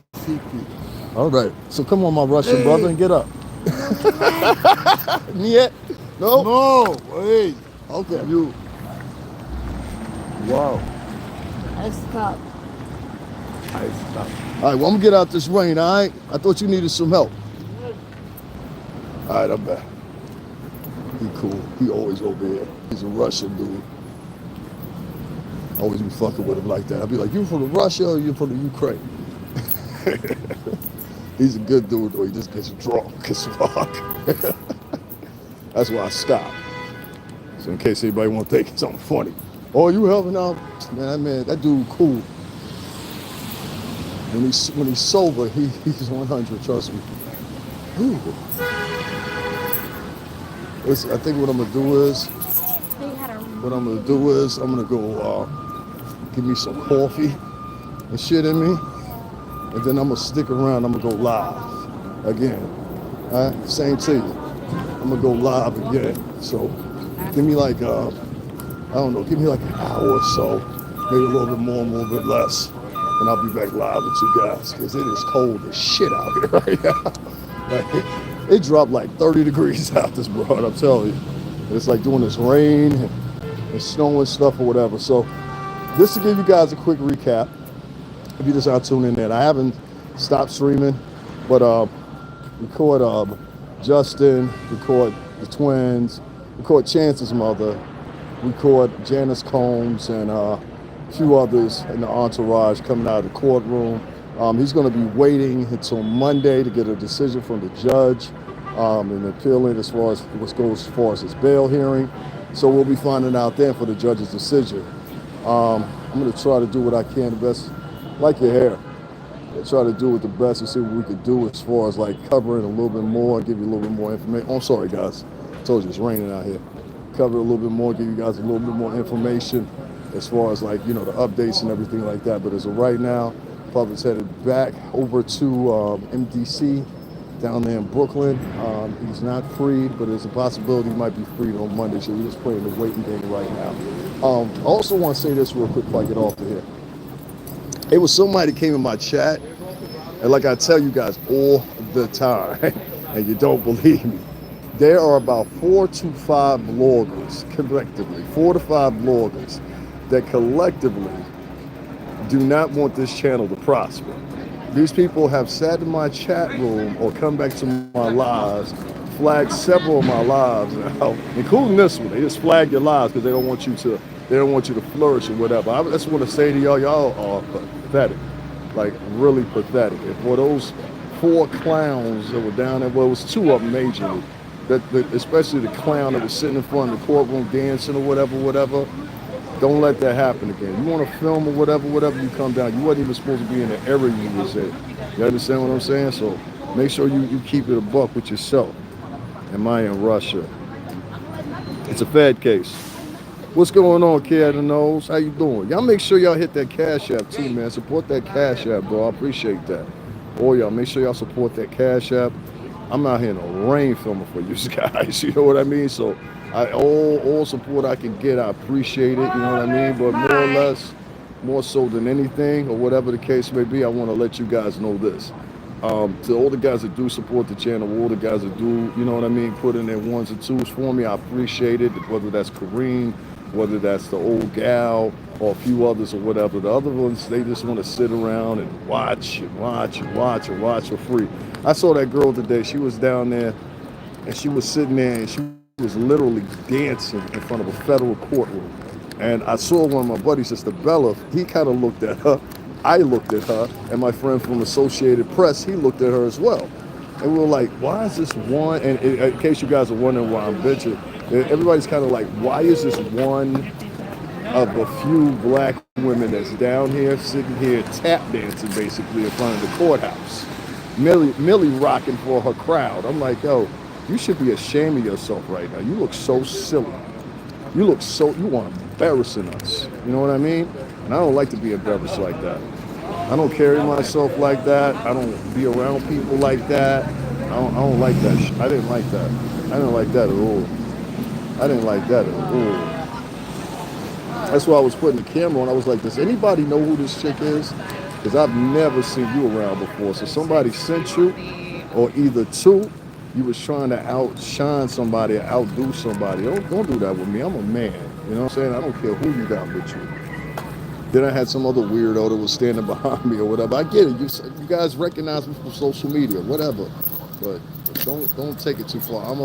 All right. So come on, my Russian
Hey.
brother, and get up. Yet? No?
No, hey,
Okay.
you.
Wow.
I stopped.
I stop.
All right, well, I'm gonna get out this rain, all right? I thought you needed some help. All right, I'm back. He cool. He always over here. He's a Russian dude. I always be fucking with him like that. I'd be like, you from Russia or you from the Ukraine? He's a good dude though. He just gets drunk as fuck. That's why I stopped. So in case anybody want to think it's something funny. Oh, you helping out? Man, that dude cool. When he's sober, he's 100. Trust me. Ooh. Listen, I think what I'm gonna do is I'm gonna go give me some coffee and shit in me, and then I'm gonna stick around. I'm gonna go live again. All right, same to you. I'm gonna go live again. So give me like I don't know, give me like an hour or so, maybe a little bit more, a little bit less, and I'll be back live with you guys because it is cold as shit out here right now. Like, it dropped like 30 degrees out this broad, I'm telling you. It's like doing this rain and snow and stuff or whatever. So just to give you guys a quick recap, if you just are tuning in, I haven't stopped streaming, but we caught Justin, we caught the twins, we caught Chance's mother, we caught Janice Combs and a few others in the entourage coming out of the courtroom. He's going to be waiting until Monday to get a decision from the judge and appealing as far as what goes as far as his bail hearing. So we'll be finding out then for the judge's decision. I'm going to try to do what I can the best, like your hair. I'll try to do it the best and see what we could do as far as like covering a little bit more, give you a little bit more information. Oh, I'm sorry, guys. I told you it's raining out here. Cover a little bit more, give you guys a little bit more information as far as like, you know, the updates and everything like that. But as of right now, Puppet's headed back over to MDC down there in Brooklyn. He's not freed, but there's a possibility he might be freed on Monday. So we're just playing the waiting game right now. I also want to say this real quick before I get off of here. It was somebody that came in my chat, and like I tell you guys all the time, and you don't believe me, there are about 4 to 5 bloggers collectively, 4 to 5 bloggers that collectively do not want this channel to prosper. These people have sat in my chat room or come back to my lives, flagged several of my lives now, including this one. They just flagged your lives because they don't want you to flourish or whatever. I just want to say to y'all are pathetic, like really pathetic. And for those 4 clowns that were down there, well, it was 2 of them majorly, especially the clown that was sitting in front of the courtroom dancing or whatever. Don't let that happen again. You want to film or whatever, you come down. You wasn't even supposed to be in the area you was in. You understand what I'm saying? So make sure you keep it a buck with yourself. Am I in Russia? It's a Fed case. What's going on, Kid the Nose? How you doing? Y'all make sure y'all hit that Cash App too, man. Support that Cash App, bro. I appreciate that. Oh, y'all make sure y'all support that Cash App. I'm out here in the rain filming for you guys. You know what I mean? So all support I can get, I appreciate it, you know what I mean? But more or less, more so than anything, or whatever the case may be, I want to let you guys know this. To all the guys that do support the channel, all the guys that do, you know what I mean, put in their 1s and 2s for me, I appreciate it, whether that's Kareem, whether that's the old gal, or a few others or whatever. The other ones, they just want to sit around and watch for free. I saw that girl today, she was down there, and she was sitting there, and she was literally dancing in front of a federal courtroom. And I saw one of my buddies, Sister Bella, he kind of looked at her, I looked at her, and my friend from Associated Press, he looked at her as well. And we were like, why is this one, and in case you guys are wondering why I'm bitching, everybody's kind of like, why is this one of a few black women that's down here, sitting here tap dancing basically in front of the courthouse? Millie rocking for her crowd. I'm like, yo, you should be ashamed of yourself right now. You look so silly. You are embarrassing us. You know what I mean? And I don't like to be embarrassed like that. I don't carry myself like that. I don't be around people like that. I don't like that. I didn't like that. I didn't like that at all. I didn't like that at all. That's why I was putting the camera on. I was like, does anybody know who this chick is? Because I've never seen you around before. So somebody sent you, or either 2, you was trying to outshine somebody or outdo somebody. Don't do that with me. I'm a man. You know what I'm saying? I don't care who you got with you. Then I had some other weirdo that was standing behind me or whatever. I get it. You guys recognize me from social media, whatever. But don't take it too far. I'm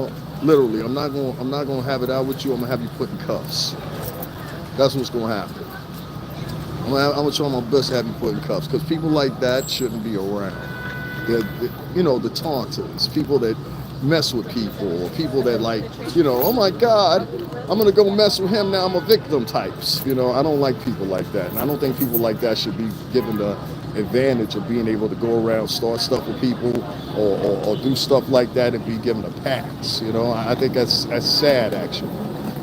not gonna have it out with you. I'm gonna have you put in cuffs. That's what's gonna happen. I'm gonna try my best to have you put in cuffs because people like that shouldn't be around. You know, the taunters, people that mess with people, or people that like, you know, oh my God, I'm gonna go mess with him now. I'm a victim types. You know, I don't like people like that, and I don't think people like that should be given the advantage of being able to go around, start stuff with people, or do stuff like that and be given a pass. You know, I think that's sad actually.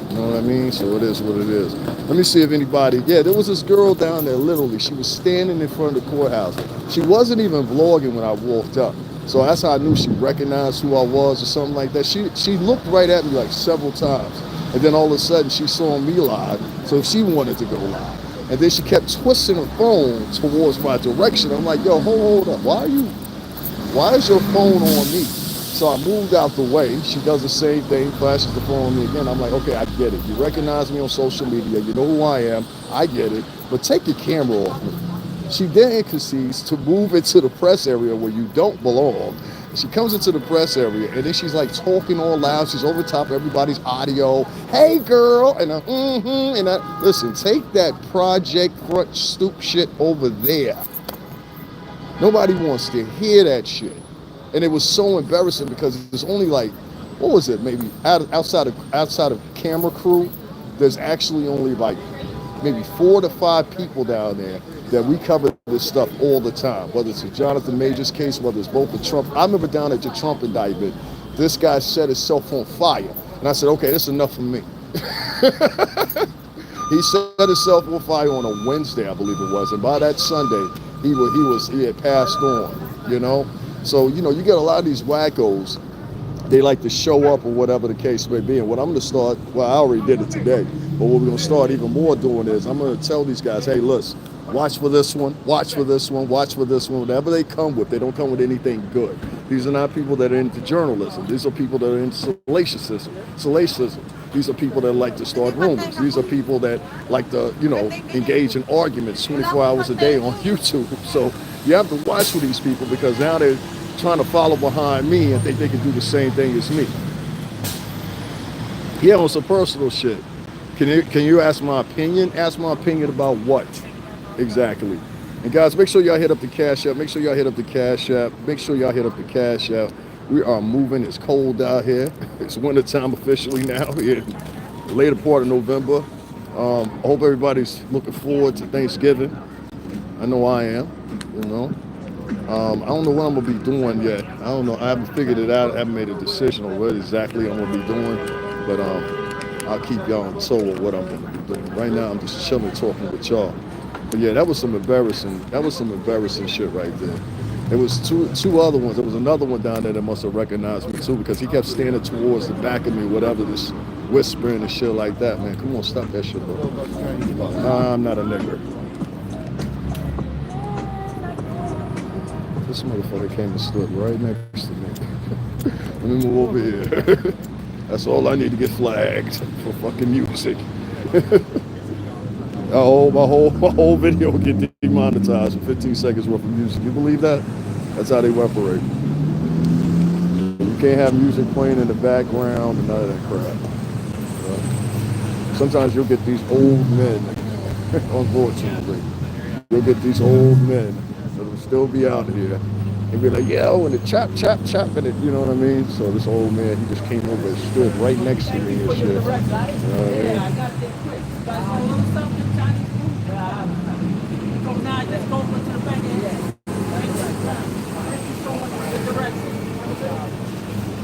You know what I mean? So it is what it is. Let me see if anybody, yeah, there was this girl down there, literally. She was standing in front of the courthouse. She wasn't even vlogging when I walked up. So that's how I knew she recognized who I was or something like that. She looked right at me like several times. And then all of a sudden she saw me live. So she wanted to go live. And then she kept twisting her phone towards my direction. I'm like, yo, hold up. Why is your phone on me? So I moved out the way. She does the same thing, flashes the phone on me again. I'm like, okay, I get it. You recognize me on social media. You know who I am. I get it. But take your camera off me. She then proceeds to move into the press area where you don't belong. She comes into the press area and then she's like talking all loud. She's over top of everybody's audio. Hey, girl. And listen, take that Project Crunch stoop shit over there. Nobody wants to hear that shit. And it was so embarrassing because it's only like, what was it, maybe outside of camera crew, there's actually only like maybe 4 to 5 people down there that we cover this stuff all the time, whether it's a Jonathan Majors case, whether it's both the Trump. I remember down at the Trump indictment, this guy set himself on fire. And I said, okay, that's enough for me. He set himself on fire on a Wednesday, I believe it was. And by that Sunday, he had passed on, you know? So, you know, you get a lot of these wackos, they like to show up or whatever the case may be. And what I'm going to start, well, I already did it today, but what we're going to start even more doing is I'm going to tell these guys, hey, listen, watch for this one, watch for this one, watch for this one. Whatever they come with, they don't come with anything good. These are not people that are into journalism. These are people that are into salaciousism. These are people that like to start rumors. These are people that like to, you know, engage in arguments 24 hours a day on YouTube. So you have to watch for these people because now they're trying to follow behind me and think they can do the same thing as me. Yeah, on some personal shit. Can you ask my opinion? Ask my opinion about what? Exactly. And guys, make sure y'all hit up the Cash App. Make sure y'all hit up the Cash App. Make sure y'all hit up the Cash App. We are moving. It's cold out here. It's winter time officially now here in the later part of November. I hope everybody's looking forward to Thanksgiving. I know I am, you know. I don't know what I'm going to be doing yet. I don't know. I haven't figured it out. I haven't made a decision on what exactly I'm going to be doing. But I'll keep y'all on tow of what I'm going to be doing. Right now, I'm just chilling, talking with y'all. But yeah, that was some embarrassing shit right there. There was two other ones. There was another one down there that must have recognized me too because he kept standing towards the back of me, whatever, this whispering and shit like that, man. Come on, stop that shit, bro. I'm not a nigger. This motherfucker came and stood right next to me. Let me move over here. That's all I need to get flagged for fucking music. My whole video get demonetized for 15 seconds worth of music. You believe that? That's how they operate. You can't have music playing in the background and none of that crap. Sometimes you'll get these old men, unfortunately. You'll get these old men that'll still be out here and be like, yo, and the chop, and it, you know what I mean? So this old man, he just came over and stood right next to me and shit. You know what I mean?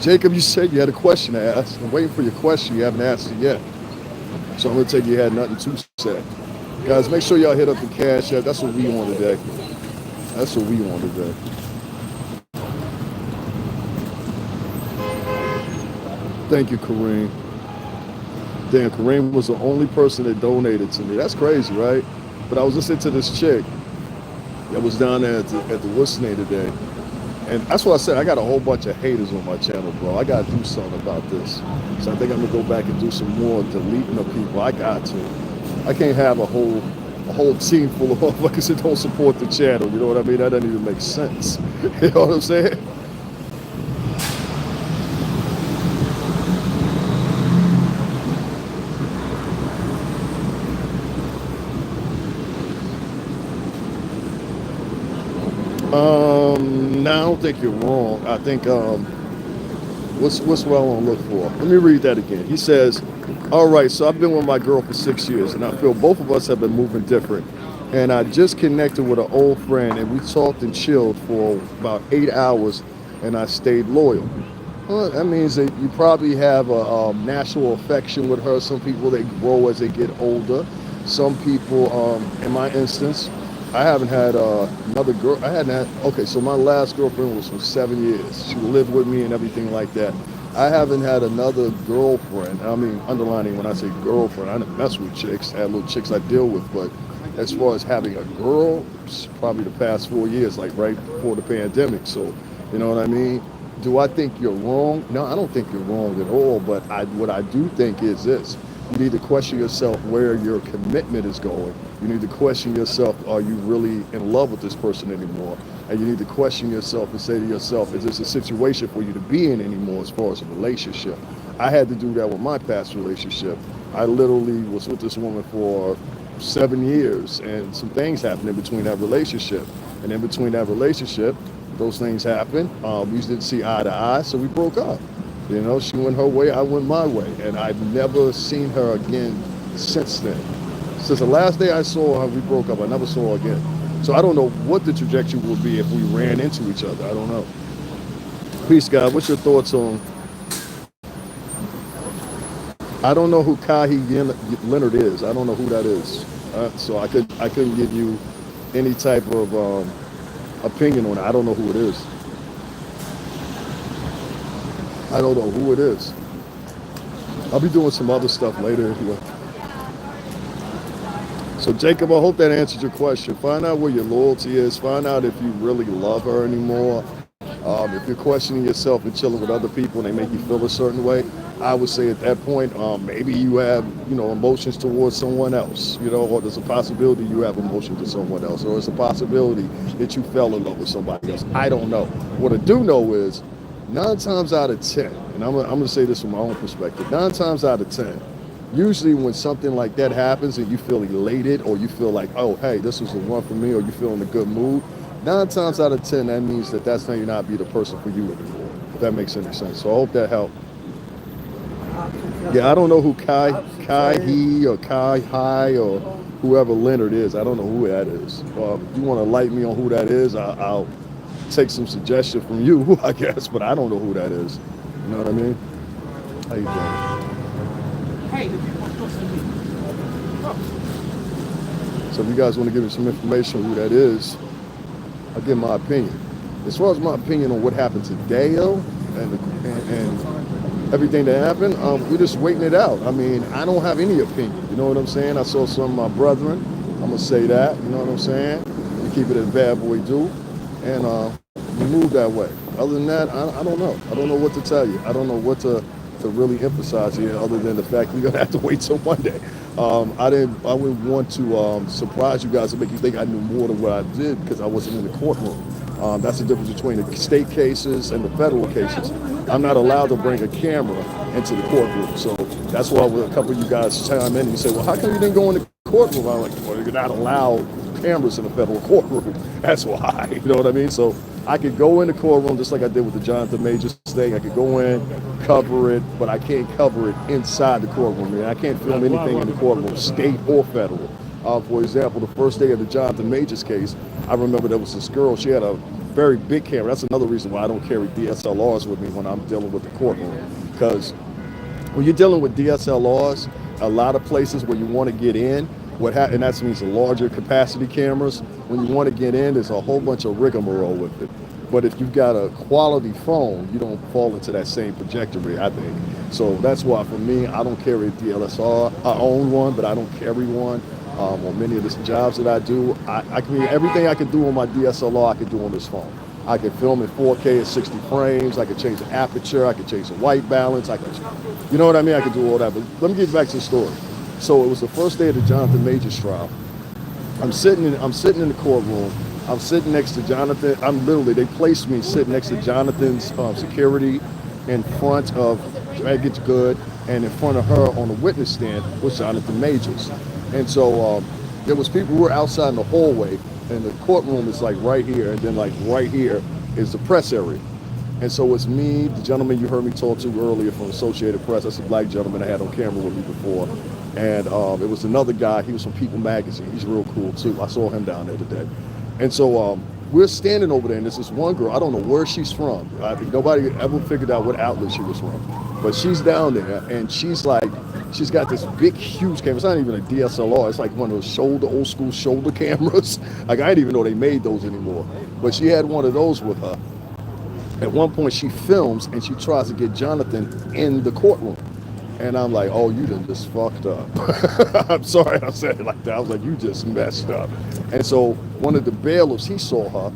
Jacob, you said you had a question to ask. I'm waiting for your question. You haven't asked it yet. So I'm going to take you had nothing to say. Guys, make sure y'all hit up the Cash App. That's what we want today. That's what we want today. Thank you, Kareem. Damn, Kareem was the only person that donated to me. That's crazy, right? But I was listening to this chick that was down there at the Whistler today. And that's what I said. I got a whole bunch of haters on my channel, bro. I got to do something about this. So I think I'm going to go back and do some more deleting of people. I got to. I can't have a whole team full of motherfuckers that don't support the channel. You know what I mean? That doesn't even make sense. You know what I'm saying? No, I don't think you're wrong. I think what's what I want to look for? Let me read that again. He says, "All right, so I've been with my girl for 6 years, and I feel both of us have been moving different. And I just connected with an old friend, and we talked and chilled for about 8 hours, and I stayed loyal." Well, that means that you probably have a natural affection with her. Some people, they grow as they get older. Some people, in my instance, I haven't had another girl. I hadn't had. Okay, so my last girlfriend was for 7 years. She lived with me and everything like that. I haven't had another girlfriend. I mean, underlining when I say girlfriend, I didn't mess with chicks. I had little chicks I deal with, but as far as having a girl, it's probably the past 4 years, like right before the pandemic. So, you know what I mean? Do I think you're wrong? No, I don't think you're wrong at all. But what I do think is this: you need to question yourself where your commitment is going. You need to question yourself: are you really in love with this person anymore? And you need to question yourself and say to yourself: is this a situation for you to be in anymore as far as a relationship? I had to do that with my past relationship. I literally was with this woman for 7 years, and some things happened in between that relationship. And in between that relationship, those things happened. We didn't see eye to eye, so we broke up. You know, she went her way, I went my way, and I've never seen her again since then. Since the last day I saw her, we broke up. I never saw her again. So I don't know what the trajectory would be if we ran into each other. I don't know. Peace, God. What's your thoughts on? I don't know who Leonard is. I don't know who that is. So I couldn't give you any type of opinion on it. I don't know who it is. I don't know who it is. I'll be doing some other stuff later. So Jacob, I hope that answered your question. Find out where your loyalty is. Find out if you really love her anymore. If you're questioning yourself and chilling with other people and they make you feel a certain way, I would say at that point, maybe you have, emotions towards someone else, or there's a possibility you have emotion to someone else, or it's a possibility that you fell in love with somebody else. I don't know. What I do know is 9 times out of 10, and I'm going to say this from my own perspective, 9 times out of 10, usually when something like that happens and you feel elated or you feel like, oh, hey, this was the one for me, or you feel in a good mood, 9 times out of 10, that means that that's not be the person for you anymore, if that makes any sense. So I hope that helped. Yeah, I don't know who He or Kai High or whoever Leonard is. I don't know who that is. If you want to lighten me on who that is, I'll take some suggestion from you, I guess, but I don't know who that is. You know what I mean? How you doing?
Hey, the people across the me.
So if you guys want to give me some information on who that is, I'll give my opinion. As far as my opinion on what happened today, though, and everything that happened, we're just waiting it out. I mean, I don't have any opinion. You know what I'm saying? I saw some of my brethren. I'm going to say that. You know what I'm saying? We keep it as bad boy do. And we move that way. Other than that, I don't know. I don't know what to tell you. I don't know what to really emphasize here other than the fact we're going to have to wait till Monday. I wouldn't want to surprise you guys and make you think I knew more than what I did because I wasn't in the courtroom. That's the difference between the state cases and the federal cases. I'm not allowed to bring a camera into the courtroom. So that's why a couple of you guys chime in and you say, well, how come you didn't go in the courtroom? I'm like, well, you're not allowed cameras in the federal courtroom. That's why. You know what I mean? So I could go in the courtroom just like I did with the Jonathan Majors thing. I could go in, cover it, but I can't cover it inside the courtroom. I mean, I can't film anything in the courtroom, state or federal. For example, the first day of the Jonathan Majors case, I remember there was this girl. She had a very big camera. That's another reason why I don't carry DSLRs with me when I'm dealing with the courtroom. Because when you're dealing with DSLRs, a lot of places where you want to get in, and that means the larger capacity cameras, when you want to get in, there's a whole bunch of rigmarole with it. But if you've got a quality phone, you don't fall into that same trajectory, I think. So that's why for me, I don't carry a DSLR. I own one, but I don't carry one. On many of the jobs that I do, I can everything I can do on my DSLR, I can do on this phone. I can film in 4K at 60 frames. I can change the aperture. I can change the white balance. You know what I mean? I can do all that. But let me get back to the story. So it was the first day of the Jonathan Majors trial. I'm sitting in the courtroom. I'm sitting next to Jonathan. They placed me sitting next to Jonathan's security in front of Drag It's Good, and in front of her on the witness stand was Jonathan Majors. And so there was people who were outside in the hallway and the courtroom is like right here, and then like right here is the press area. And so it's me, the gentleman you heard me talk to earlier from Associated Press. That's a black gentleman I had on camera with me before. And it was another guy. He was from People Magazine. He's real cool too. I saw him down there today. And so we're standing over there, and there's this one girl. I don't know where she's from. Nobody ever figured out what outlet she was from. But she's down there, and she's got this big, huge camera. It's not even a DSLR. It's like one of those old school shoulder cameras. Like, I didn't even know they made those anymore. But she had one of those with her. At one point, she films, and she tries to get Jonathan in the courtroom. And I'm like, oh, you done just fucked up. I'm sorry I said it like that. I was like, you just messed up. And so one of the bailiffs, he saw her.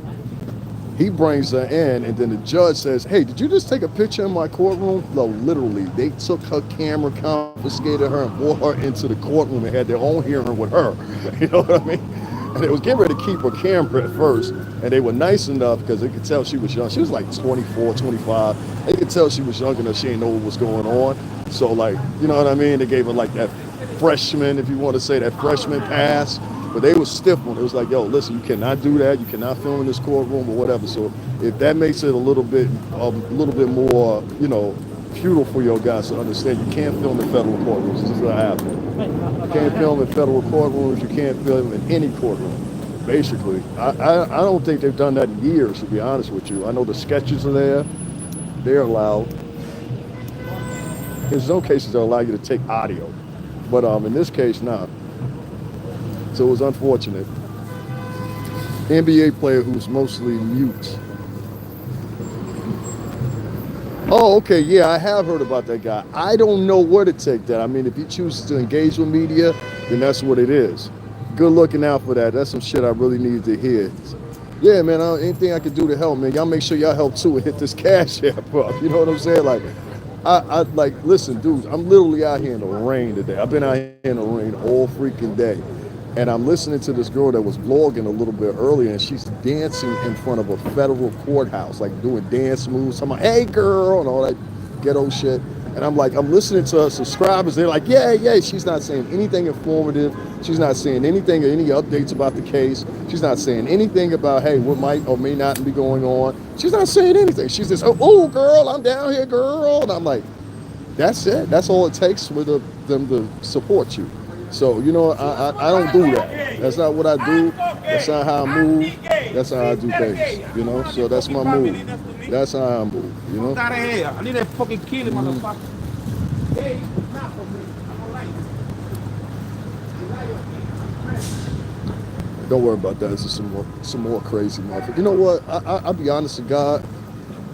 He brings her in, and then the judge says, hey, did you just take a picture in my courtroom? No, literally, they took her camera, confiscated her, and brought her into the courtroom and had their own hearing with her. You know what I mean? And they was getting ready to keep her camera at first, and they were nice enough because they could tell she was young. She was like 24, 25. They could tell she was young enough. She didn't know what was going on. So, like, you know what I mean? They gave her like that freshman, if you want to say, that freshman pass. But they was stiff on it. It was like, yo, listen, you cannot do that. You cannot film in this courtroom or whatever. So if that makes it a little bit more, you know, futile for your guys to understand, you can't film in federal courtrooms. This is what happened. You can't film in federal courtrooms. You can't film in any courtroom. Basically, I don't think they've done that in years, to be honest with you. I know the sketches are there. They're allowed. There's no cases that allow you to take audio. But in this case, nah. So it was unfortunate. NBA player who's mostly mute. Oh, okay, yeah, I have heard about that guy. I don't know where to take that. I mean, if he chooses to engage with media, then that's what it is. Good looking out for that. That's some shit I really needed to hear. Yeah, man, anything I could do to help, man. Y'all make sure y'all help too and hit this cash app up. You know what I'm saying? Like, I like, listen, dudes, I'm literally out here in the rain today. I've been out here in the rain all freaking day. And I'm listening to this girl that was vlogging a little bit earlier, and she's dancing in front of a federal courthouse, like doing dance moves. I'm like, hey, girl, and all that ghetto shit. And I'm like, I'm listening to her subscribers. They're like, yeah. She's not saying anything informative. She's not saying anything, any updates about the case. She's not saying anything about, hey, what might or may not be going on. She's not saying anything. She's just, oh, girl, I'm down here, girl. And I'm like, that's it. That's all it takes for them to support you. So, you know, I don't do that. That's not what I do. That's not how I move. That's how I do things, you know? So that's my move. That's how I move, you know?
Out of here. I need that fucking kill him, motherfucker. Hey, not for me. I'm all right.
Don't worry about that. This is some more crazy motherfucker. You know what? I'll be honest with God,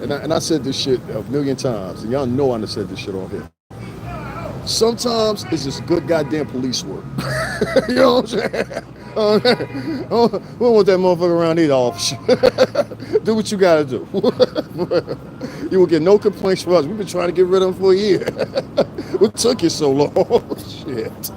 and I said this shit a million times, and y'all know I done said this shit on here. Sometimes it's just good goddamn police work. You know what I'm saying? We don't want that motherfucker around either, officer. Do what you gotta do. You will get no complaints from us. We've been trying to get rid of them for a year. What took you so long? Shit.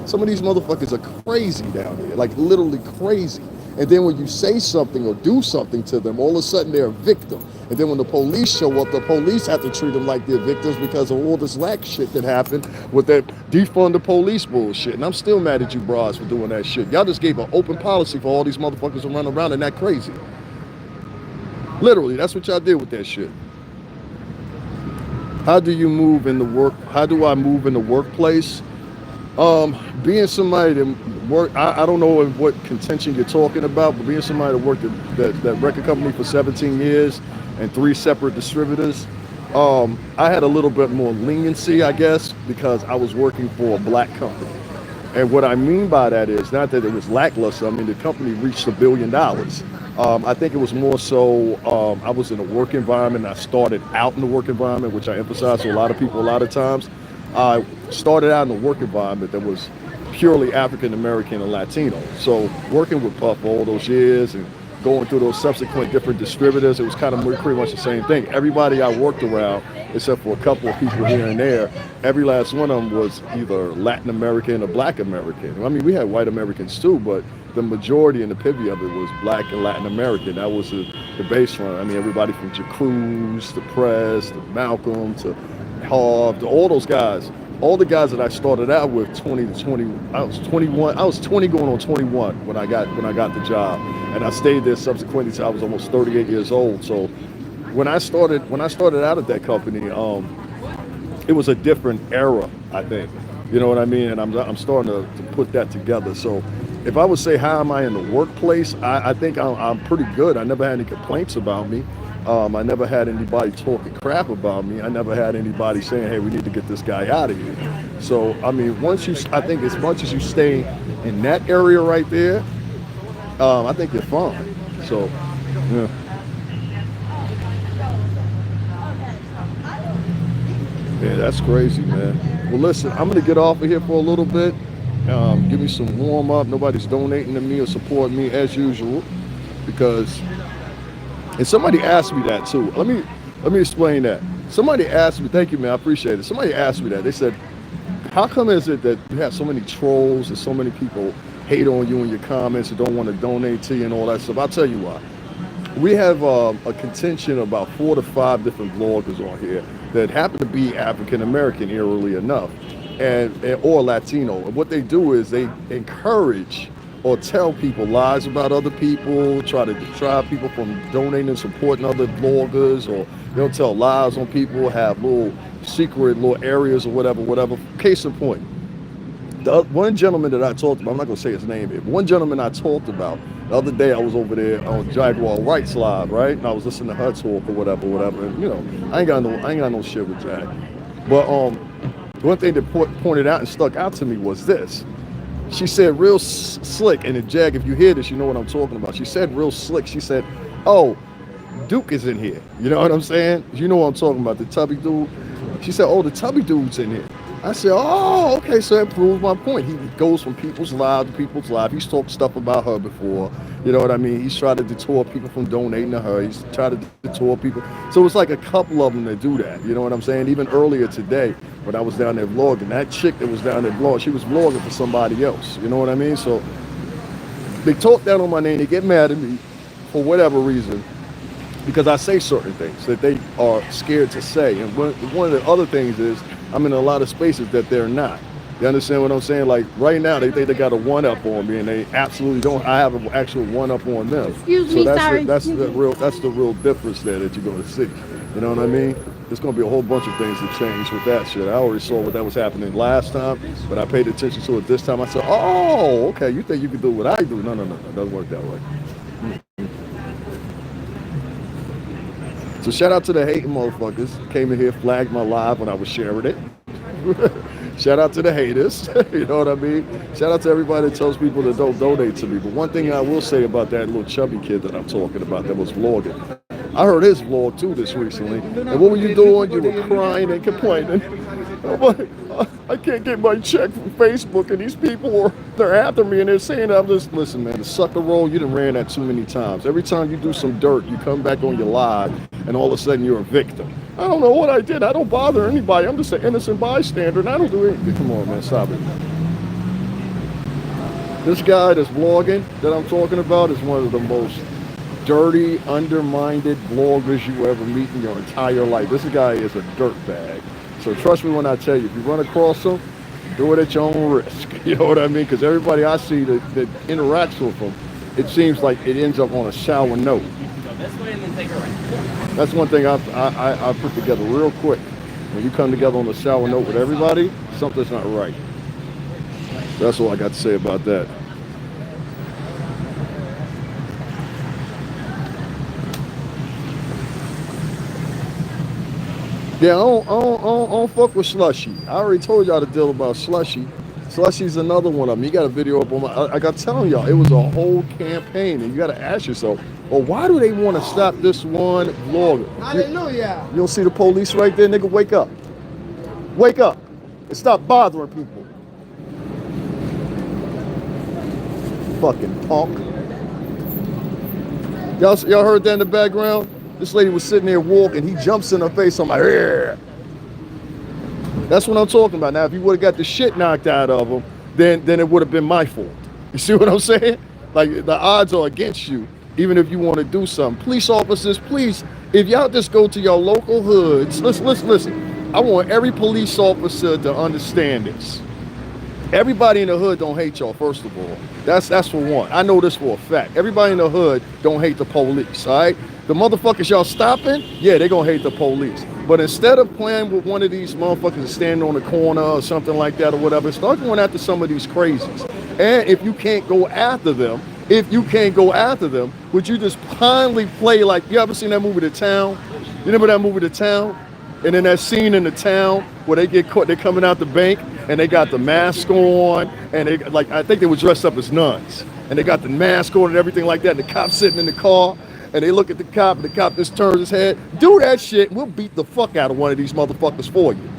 Some of these motherfuckers are crazy down here, like literally crazy. And then when you say something or do something to them, all of a sudden they're a victim. And then when the police show up, the police have to treat them like they're victims because of all this lax shit that happened with that defund the police bullshit. And I'm still mad at you bras for doing that shit. Y'all just gave an open policy for all these motherfuckers to run around and that crazy. Literally, that's what y'all did with that shit. How do you move in the work? How do I move in the workplace? Being somebody that work, I don't know what contention you're talking about, but being somebody that worked at that record company for 17 years and 3 separate distributors, I had a little bit more leniency, I guess, because I was working for a black company. And what I mean by that is not that it was lackluster. I mean, the company reached $1 billion. I think it was more so I was in a work environment. I started out in the work environment, which I emphasize to a lot of people a lot of times. I started out in a work environment that was purely African American and Latino. So working with Puff all those years and going through those subsequent different distributors, it was kind of pretty much the same thing. Everybody I worked around, except for a couple of people here and there, every last one of them was either Latin American or Black American. I mean, we had white Americans too, but the majority and the pivot of it was Black and Latin American. That was the baseline. I mean, everybody from Cruz to Press to Malcolm to Harv to all those guys all the guys that I started out with, 20 to 20, I was 21, I was 20 going on 21 when I got the job, and I stayed there subsequently till I was almost 38 years old. So when I started out at that company, it was a different era, I think. You know what I mean? And I'm starting to put that together. So if I would say how am I in the workplace, I think I'm pretty good. I never had any complaints about me. I never had anybody talking crap about me. I never had anybody saying, hey, we need to get this guy out of here. So, I mean, I think as much as you stay in that area right there, I think you're fine. So, yeah. Yeah, that's crazy, man. Well, listen, I'm going to get off of here for a little bit. Give me some warm up. Nobody's donating to me or supporting me as usual because, and somebody asked me that too. Let me explain that. Somebody asked me, thank you, man, I appreciate it. Somebody asked me that. They said, how come is it that you have so many trolls and so many people hate on you in your comments and don't want to donate to you and all that stuff? I'll tell you why. We have a contention of about 4 to 5 different bloggers on here that happen to be African American, eerily enough, and or Latino. And what they do is they encourage or tell people lies about other people, try to deter people from donating and supporting other bloggers, or they'll tell lies on people, have little secret little areas or whatever. Case in point, the one gentleman that I talked about, I'm not gonna say his name here, but one gentleman I talked about, the other day I was over there on Jaguar Rights Live, right? And I was listening to her talk or whatever. And, you know, I ain't got no shit with Jack. But one thing that pointed out and stuck out to me was this. She said real slick, and Jag, if you hear this, you know what I'm talking about. She said real slick. She said, oh, Duke is in here. You know what I'm saying? You know what I'm talking about, the tubby dude. She said, oh, the tubby dude's in here. I said, oh, okay, so that proves my point. He goes from people's lives to people's lives. He's talked stuff about her before. You know what I mean? He's tried to detour people from donating to her. He's tried to detour people. So it's like a couple of them that do that. You know what I'm saying? Even earlier today, when I was down there vlogging, that chick that was down there vlogging, she was vlogging for somebody else. You know what I mean? So they talk down on my name. They get mad at me for whatever reason, because I say certain things that they are scared to say. And one of the other things is I'm in a lot of spaces that they're not. You understand what I'm saying? Like right now, they think they got a one-up on me, and they absolutely don't. I have an actual one-up on them.
Excuse
so
me,
that's
sorry.
that's the real difference there that you're going to see. You know what I mean? There's going to be a whole bunch of things that change with that shit. I already saw what that was happening last time, but I paid attention to it this time. I said, oh, okay, you think you can do what I do? No, it doesn't work that way. So shout out to the hating motherfuckers. Came in here, flagged my live when I was sharing it. Shout out to the haters. You know what I mean? Shout out to everybody that tells people that don't donate to me. But one thing I will say about that little chubby kid that I'm talking about that was vlogging. I heard his vlog too this recently. And what were you doing? You were crying and complaining. I can't get my check from Facebook, and these people they're after me and they're saying I'm just, listen, man, the sucker roll, you done ran that too many times. Every time you do some dirt, you come back on your live and all of a sudden you're a victim. I don't know what I did. I don't bother anybody. I'm just an innocent bystander and I don't do anything. Come on, man, stop it. This guy that's vlogging that I'm talking about is one of the most dirty, undermined vloggers you ever meet in your entire life. This guy is a dirtbag. So trust me when I tell you, if you run across him, do it at your own risk. You know what I mean? Because everybody I see that interacts with him, it seems like it ends up on a sour note.
Go this way and then take a right.
That's one thing I put together real quick. When you come together on a sour note with everybody, something's not right. That's all I got to say about that. Yeah, I don't fuck with Slushy. I already told y'all the deal about Slushy. Slushy's another one of them. You got a video up on my, I got telling y'all, it was a whole campaign, and you got to ask yourself, well, why do they want to stop this one vlogger?
Hallelujah.
You don't see the police right there, nigga? Wake up. Wake up and stop bothering people. Fucking punk. Y'all heard that in the background? This lady was sitting there walking. He jumps in her face. I'm like, yeah. That's what I'm talking about. Now, if you would have got the shit knocked out of him, then it would have been my fault. You see what I'm saying? Like, the odds are against you, even if you want to do something. Police officers, please, if y'all just go to your local hoods, listen. I want every police officer to understand this. Everybody in the hood don't hate y'all, first of all. That's for one. I know this for a fact. Everybody in the hood don't hate the police, all right? The motherfuckers y'all stopping, yeah, they gonna hate the police. But instead of playing with one of these motherfuckers standing on the corner or something like that or whatever, start going after some of these crazies. And if you can't go after them, would you just kindly play like, you ever seen that movie The Town? You remember that movie The Town? And then that scene in The Town where they get caught, they're coming out the bank and they got the mask on and they, like, I think they were dressed up as nuns and they got the mask on and everything like that, and the cop sitting in the car and they look at the cop and the cop just turns his head. Do that shit and we'll beat the fuck out of one of these motherfuckers for you.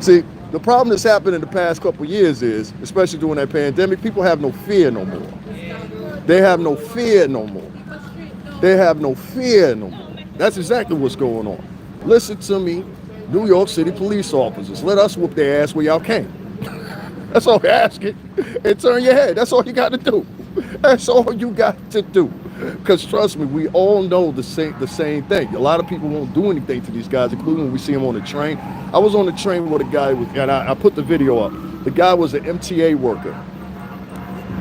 See, the problem that's happened in the past couple of years is, especially during that pandemic, people have no fear no more. They have no fear no more. They have no fear no more. That's exactly what's going on. Listen to me, New York City police officers. Let us whoop their ass where y'all came. That's all we're asking. And turn your head. That's all you got to do. That's all you got to do. Because trust me, we all know the same thing. A lot of people won't do anything to these guys, including when we see them on the train. I was on the train with a guy, and I put the video up. The guy was an MTA worker.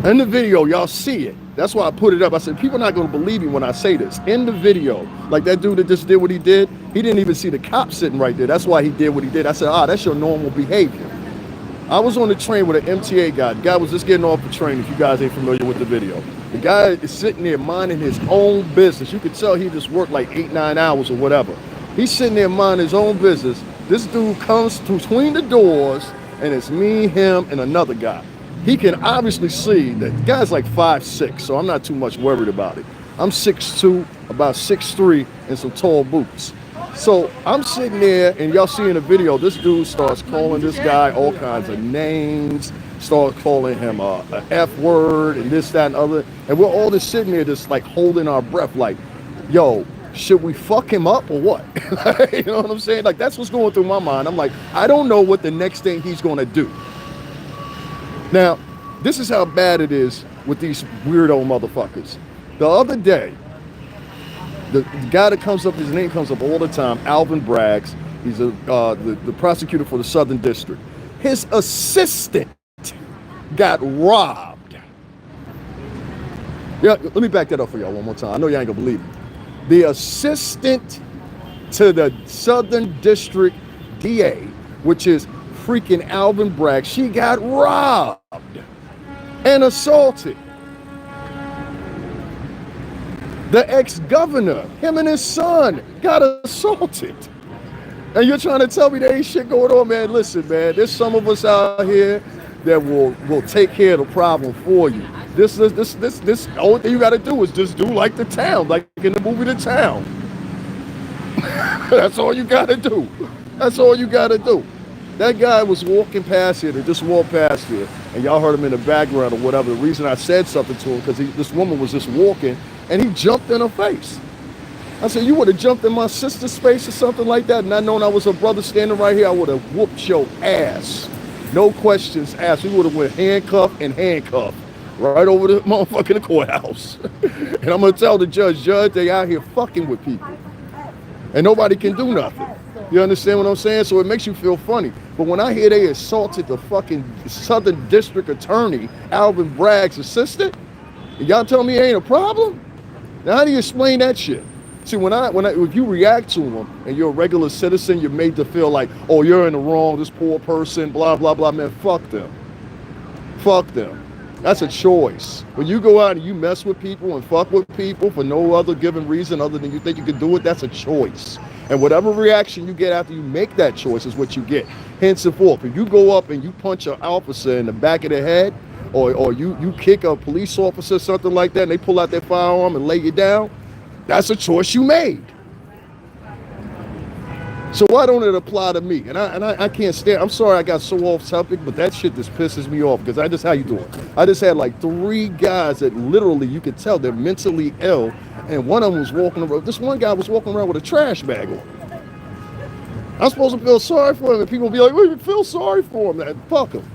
In the video, y'all see it. That's why I put it up. I said, people are not going to believe me when I say this. In the video, like that dude that just did what he did, he didn't even see the cop sitting right there. That's why he did what he did. I said, that's your normal behavior. I was on the train with an MTA guy. The guy was just getting off the train, if you guys ain't familiar with the video. The guy is sitting there minding his own business. You could tell he just worked like 8-9 hours or whatever. He's sitting there minding his own business. This dude comes between the doors, and it's me, him, and another guy. He can obviously see that the guy's like 5'6", so I'm not too much worried about it. I'm 6'2", about 6'3", and some tall boots. So I'm sitting there, and y'all see in the video, this dude starts calling this guy all kinds of names, start calling him a F word, and this, that, and other. And we're all just sitting there just like holding our breath like, yo, should we fuck him up or what? You know what I'm saying? Like, that's what's going through my mind. I'm like, I don't know what the next thing he's going to do. Now, this is how bad it is with these weirdo motherfuckers. The other day, the guy that comes up, his name comes up all the time, Alvin Braggs. He's the prosecutor for the Southern District. His assistant got robbed. Yeah, let me back that up for y'all one more time. I know y'all ain't gonna believe it. The assistant to the Southern District DA, which is freaking Alvin Bragg, she got robbed and assaulted. The ex-governor, him and his son, got assaulted. And you're trying to tell me there ain't shit going on, man. Listen, man, there's some of us out here that will take care of the problem for you. This only thing you got to do is just do like The Town, like in the movie The Town. That's all you got to do. That's all you got to do. That guy was walking past here, they just walked past here, and y'all heard him in the background or whatever. The reason I said something to him, because this woman was just walking, and he jumped in her face. I said, you would have jumped in my sister's face or something like that, and I known I was her brother standing right here, I would have whooped your ass. No questions asked. We would have went handcuff right over the motherfucking courthouse. And I'm going to tell the judge, they out here fucking with people. And nobody can do nothing. You understand what I'm saying? So it makes you feel funny. But when I hear they assaulted the fucking Southern District Attorney, Alvin Bragg's assistant, y'all tell me it ain't a problem? Now how do you explain that shit? See, if you react to them and you're a regular citizen, you're made to feel like, oh, you're in the wrong, this poor person, blah, blah, blah. Man, fuck them. Fuck them. That's a choice. When you go out and you mess with people and fuck with people for no other given reason other than you think you can do it, that's a choice. And whatever reaction you get after you make that choice is what you get. Henceforth, if you go up and you punch an officer in the back of the head, or you kick a police officer, something like that, and they pull out their firearm and lay you down, that's a choice you made. So why don't it apply to me? And I can't stand, I'm sorry I got so off topic, but that shit just pisses me off, because how you doing? I just had like 3 guys that literally, you could tell they're mentally ill, and one of them was walking around, this one guy was walking around with a trash bag on. I'm supposed to feel sorry for him, and people be like, well, you feel sorry for him. Fuck him.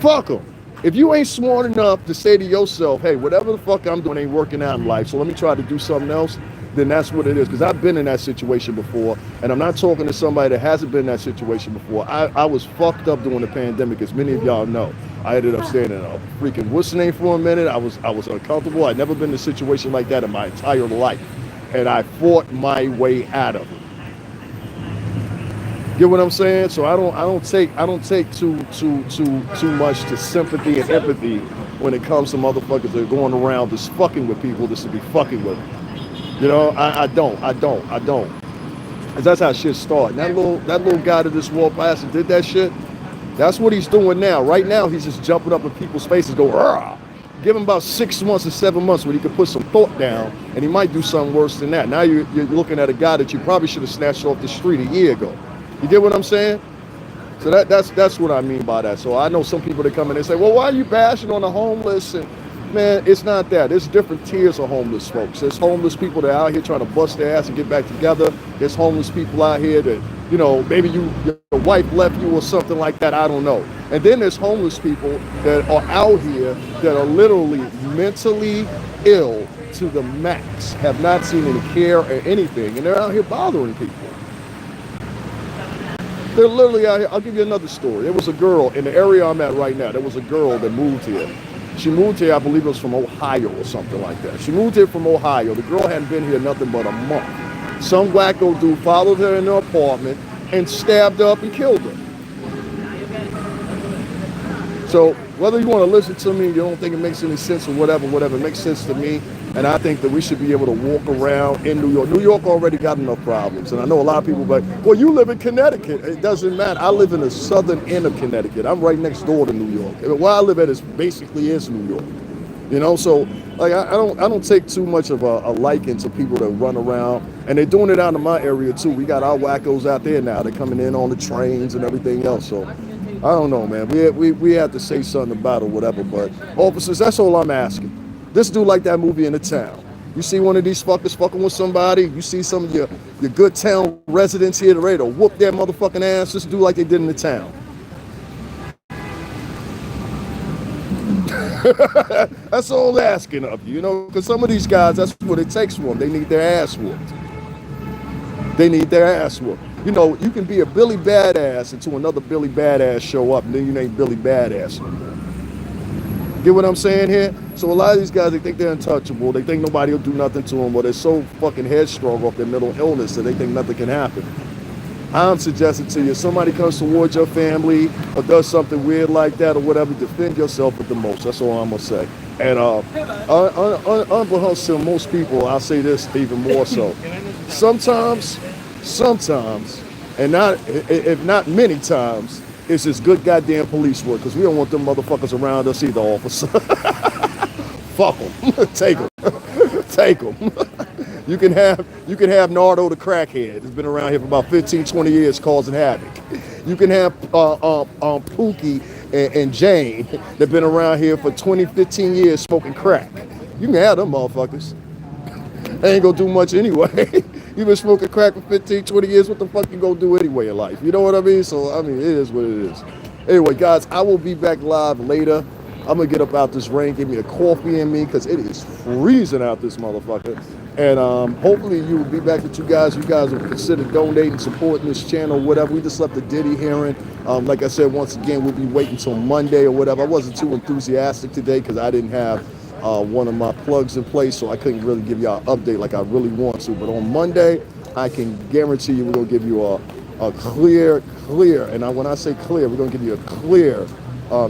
Fuck him. If you ain't smart enough to say to yourself, hey, whatever the fuck I'm doing ain't working out in life, so let me try to do something else, then that's what it is. Because I've been in that situation before, and I'm not talking to somebody that hasn't been in that situation before. I was fucked up during the pandemic, as many of y'all know. I ended up staying in a freaking what's the name for a minute. I was uncomfortable. I'd never been in a situation like that in my entire life, and I fought my way out of it. Get what I'm saying? So I don't take too much to sympathy and empathy when it comes to motherfuckers that are going around just fucking with people just to be fucking with them. You know, I don't. 'Cause that's how shit started. That little guy that just walked past and did that shit, that's what he's doing now. Right now, he's just jumping up in people's faces, go, rah! Give him about 6 months or 7 months where he could put some thought down, and he might do something worse than that. Now you're looking at a guy that you probably should have snatched off the street a year ago. You get what I'm saying? So that's what I mean by that. So I know some people that come in and say, well, why are you bashing on the homeless? And man, it's not that. There's different tiers of homeless folks. There's homeless people that are out here trying to bust their ass and get back together. There's homeless people out here that, you know, maybe your wife left you or something like that. I don't know. And then there's homeless people that are out here that are literally mentally ill to the max, have not seen any care or anything, and they're out here bothering people. They're literally out here. I'll give you another story. There was a girl in the area I'm at right now. There was a girl that moved here. She moved here, I believe it was from Ohio or something like that. She moved here from Ohio. The girl hadn't been here nothing but a month. Some wacko dude followed her in her apartment and stabbed her up and killed her. So whether you want to listen to me, you don't think it makes any sense or whatever, it makes sense to me. And I think that we should be able to walk around in New York. New York already got enough problems. And I know a lot of people are like, well, you live in Connecticut. It doesn't matter. I live in the southern end of Connecticut. I'm right next door to New York. Where I live at is basically New York. You know, so like I don't take too much of a liking to people that run around. And they're doing it out in my area too. We got our wackos out there now. They're coming in on the trains and everything else. So I don't know, man. We have to say something about it or whatever. But officers, that's all I'm asking. This dude like that movie in the town. You see one of these fuckers fucking with somebody, you see some of your good town residents here ready to whoop their motherfucking ass, just do like they did in the town. That's all asking of you, you know, because some of these guys, that's what it takes for them. They need their ass whooped. They need their ass whooped. You know, you can be a Billy Badass until another Billy Badass show up, and then you ain't Billy Badass anymore. Get what I'm saying here? So a lot of these guys, they think they're untouchable. They think nobody will do nothing to them, or they're so fucking headstrong off their mental illness that they think nothing can happen. I'm suggesting to you, if somebody comes towards your family or does something weird like that or whatever, defend yourself at the most. That's all I'm going to say. And unbeknownst to most people, I'll say this even more so. Sometimes, and not if not many times, it's just good goddamn police work, because we don't want them motherfuckers around us either, officer. Fuck them. Take them. Take them. You can have Nardo the crackhead. He's been around here for about 15, 20 years causing havoc. You can have Pookie and Jane that been around here for 20, 15 years smoking crack. You can have them motherfuckers. They ain't gonna do much anyway. You've been smoking crack for 15, 20 years. What the fuck you gonna do anyway in life? You know what I mean? So, I mean, it is what it is. Anyway, guys, I will be back live later. I'm gonna get up out this rain, give me a coffee in me, because it is freezing out this motherfucker. And hopefully you will be back with you guys. You guys will consider donating, supporting this channel, whatever. We just left the Diddy hearing. Like I said, once again, we'll be waiting till Monday or whatever. I wasn't too enthusiastic today because I didn't have one of my plugs in place, so I couldn't really give y'all an update like I really want to. But on Monday, I can guarantee you we're gonna give you a clear, and when I say clear, we're gonna give you a clear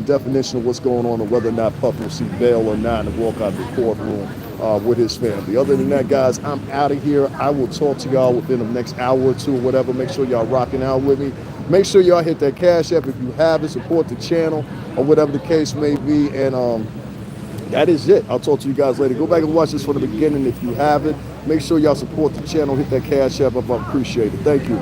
definition of what's going on and whether or not Puff will see bail or not and walk out of the courtroom with his family. Other than that, guys, I'm out of here. I will talk to y'all within the next hour or two or whatever. Make sure y'all rocking out with me. Make sure y'all hit that Cash App if you haven't. Support the channel or whatever the case may be. And that is it. I'll talk to you guys later. Go back and watch this from the beginning if you haven't. Make sure y'all support the channel. Hit that Cash App up. I appreciate it. Thank you.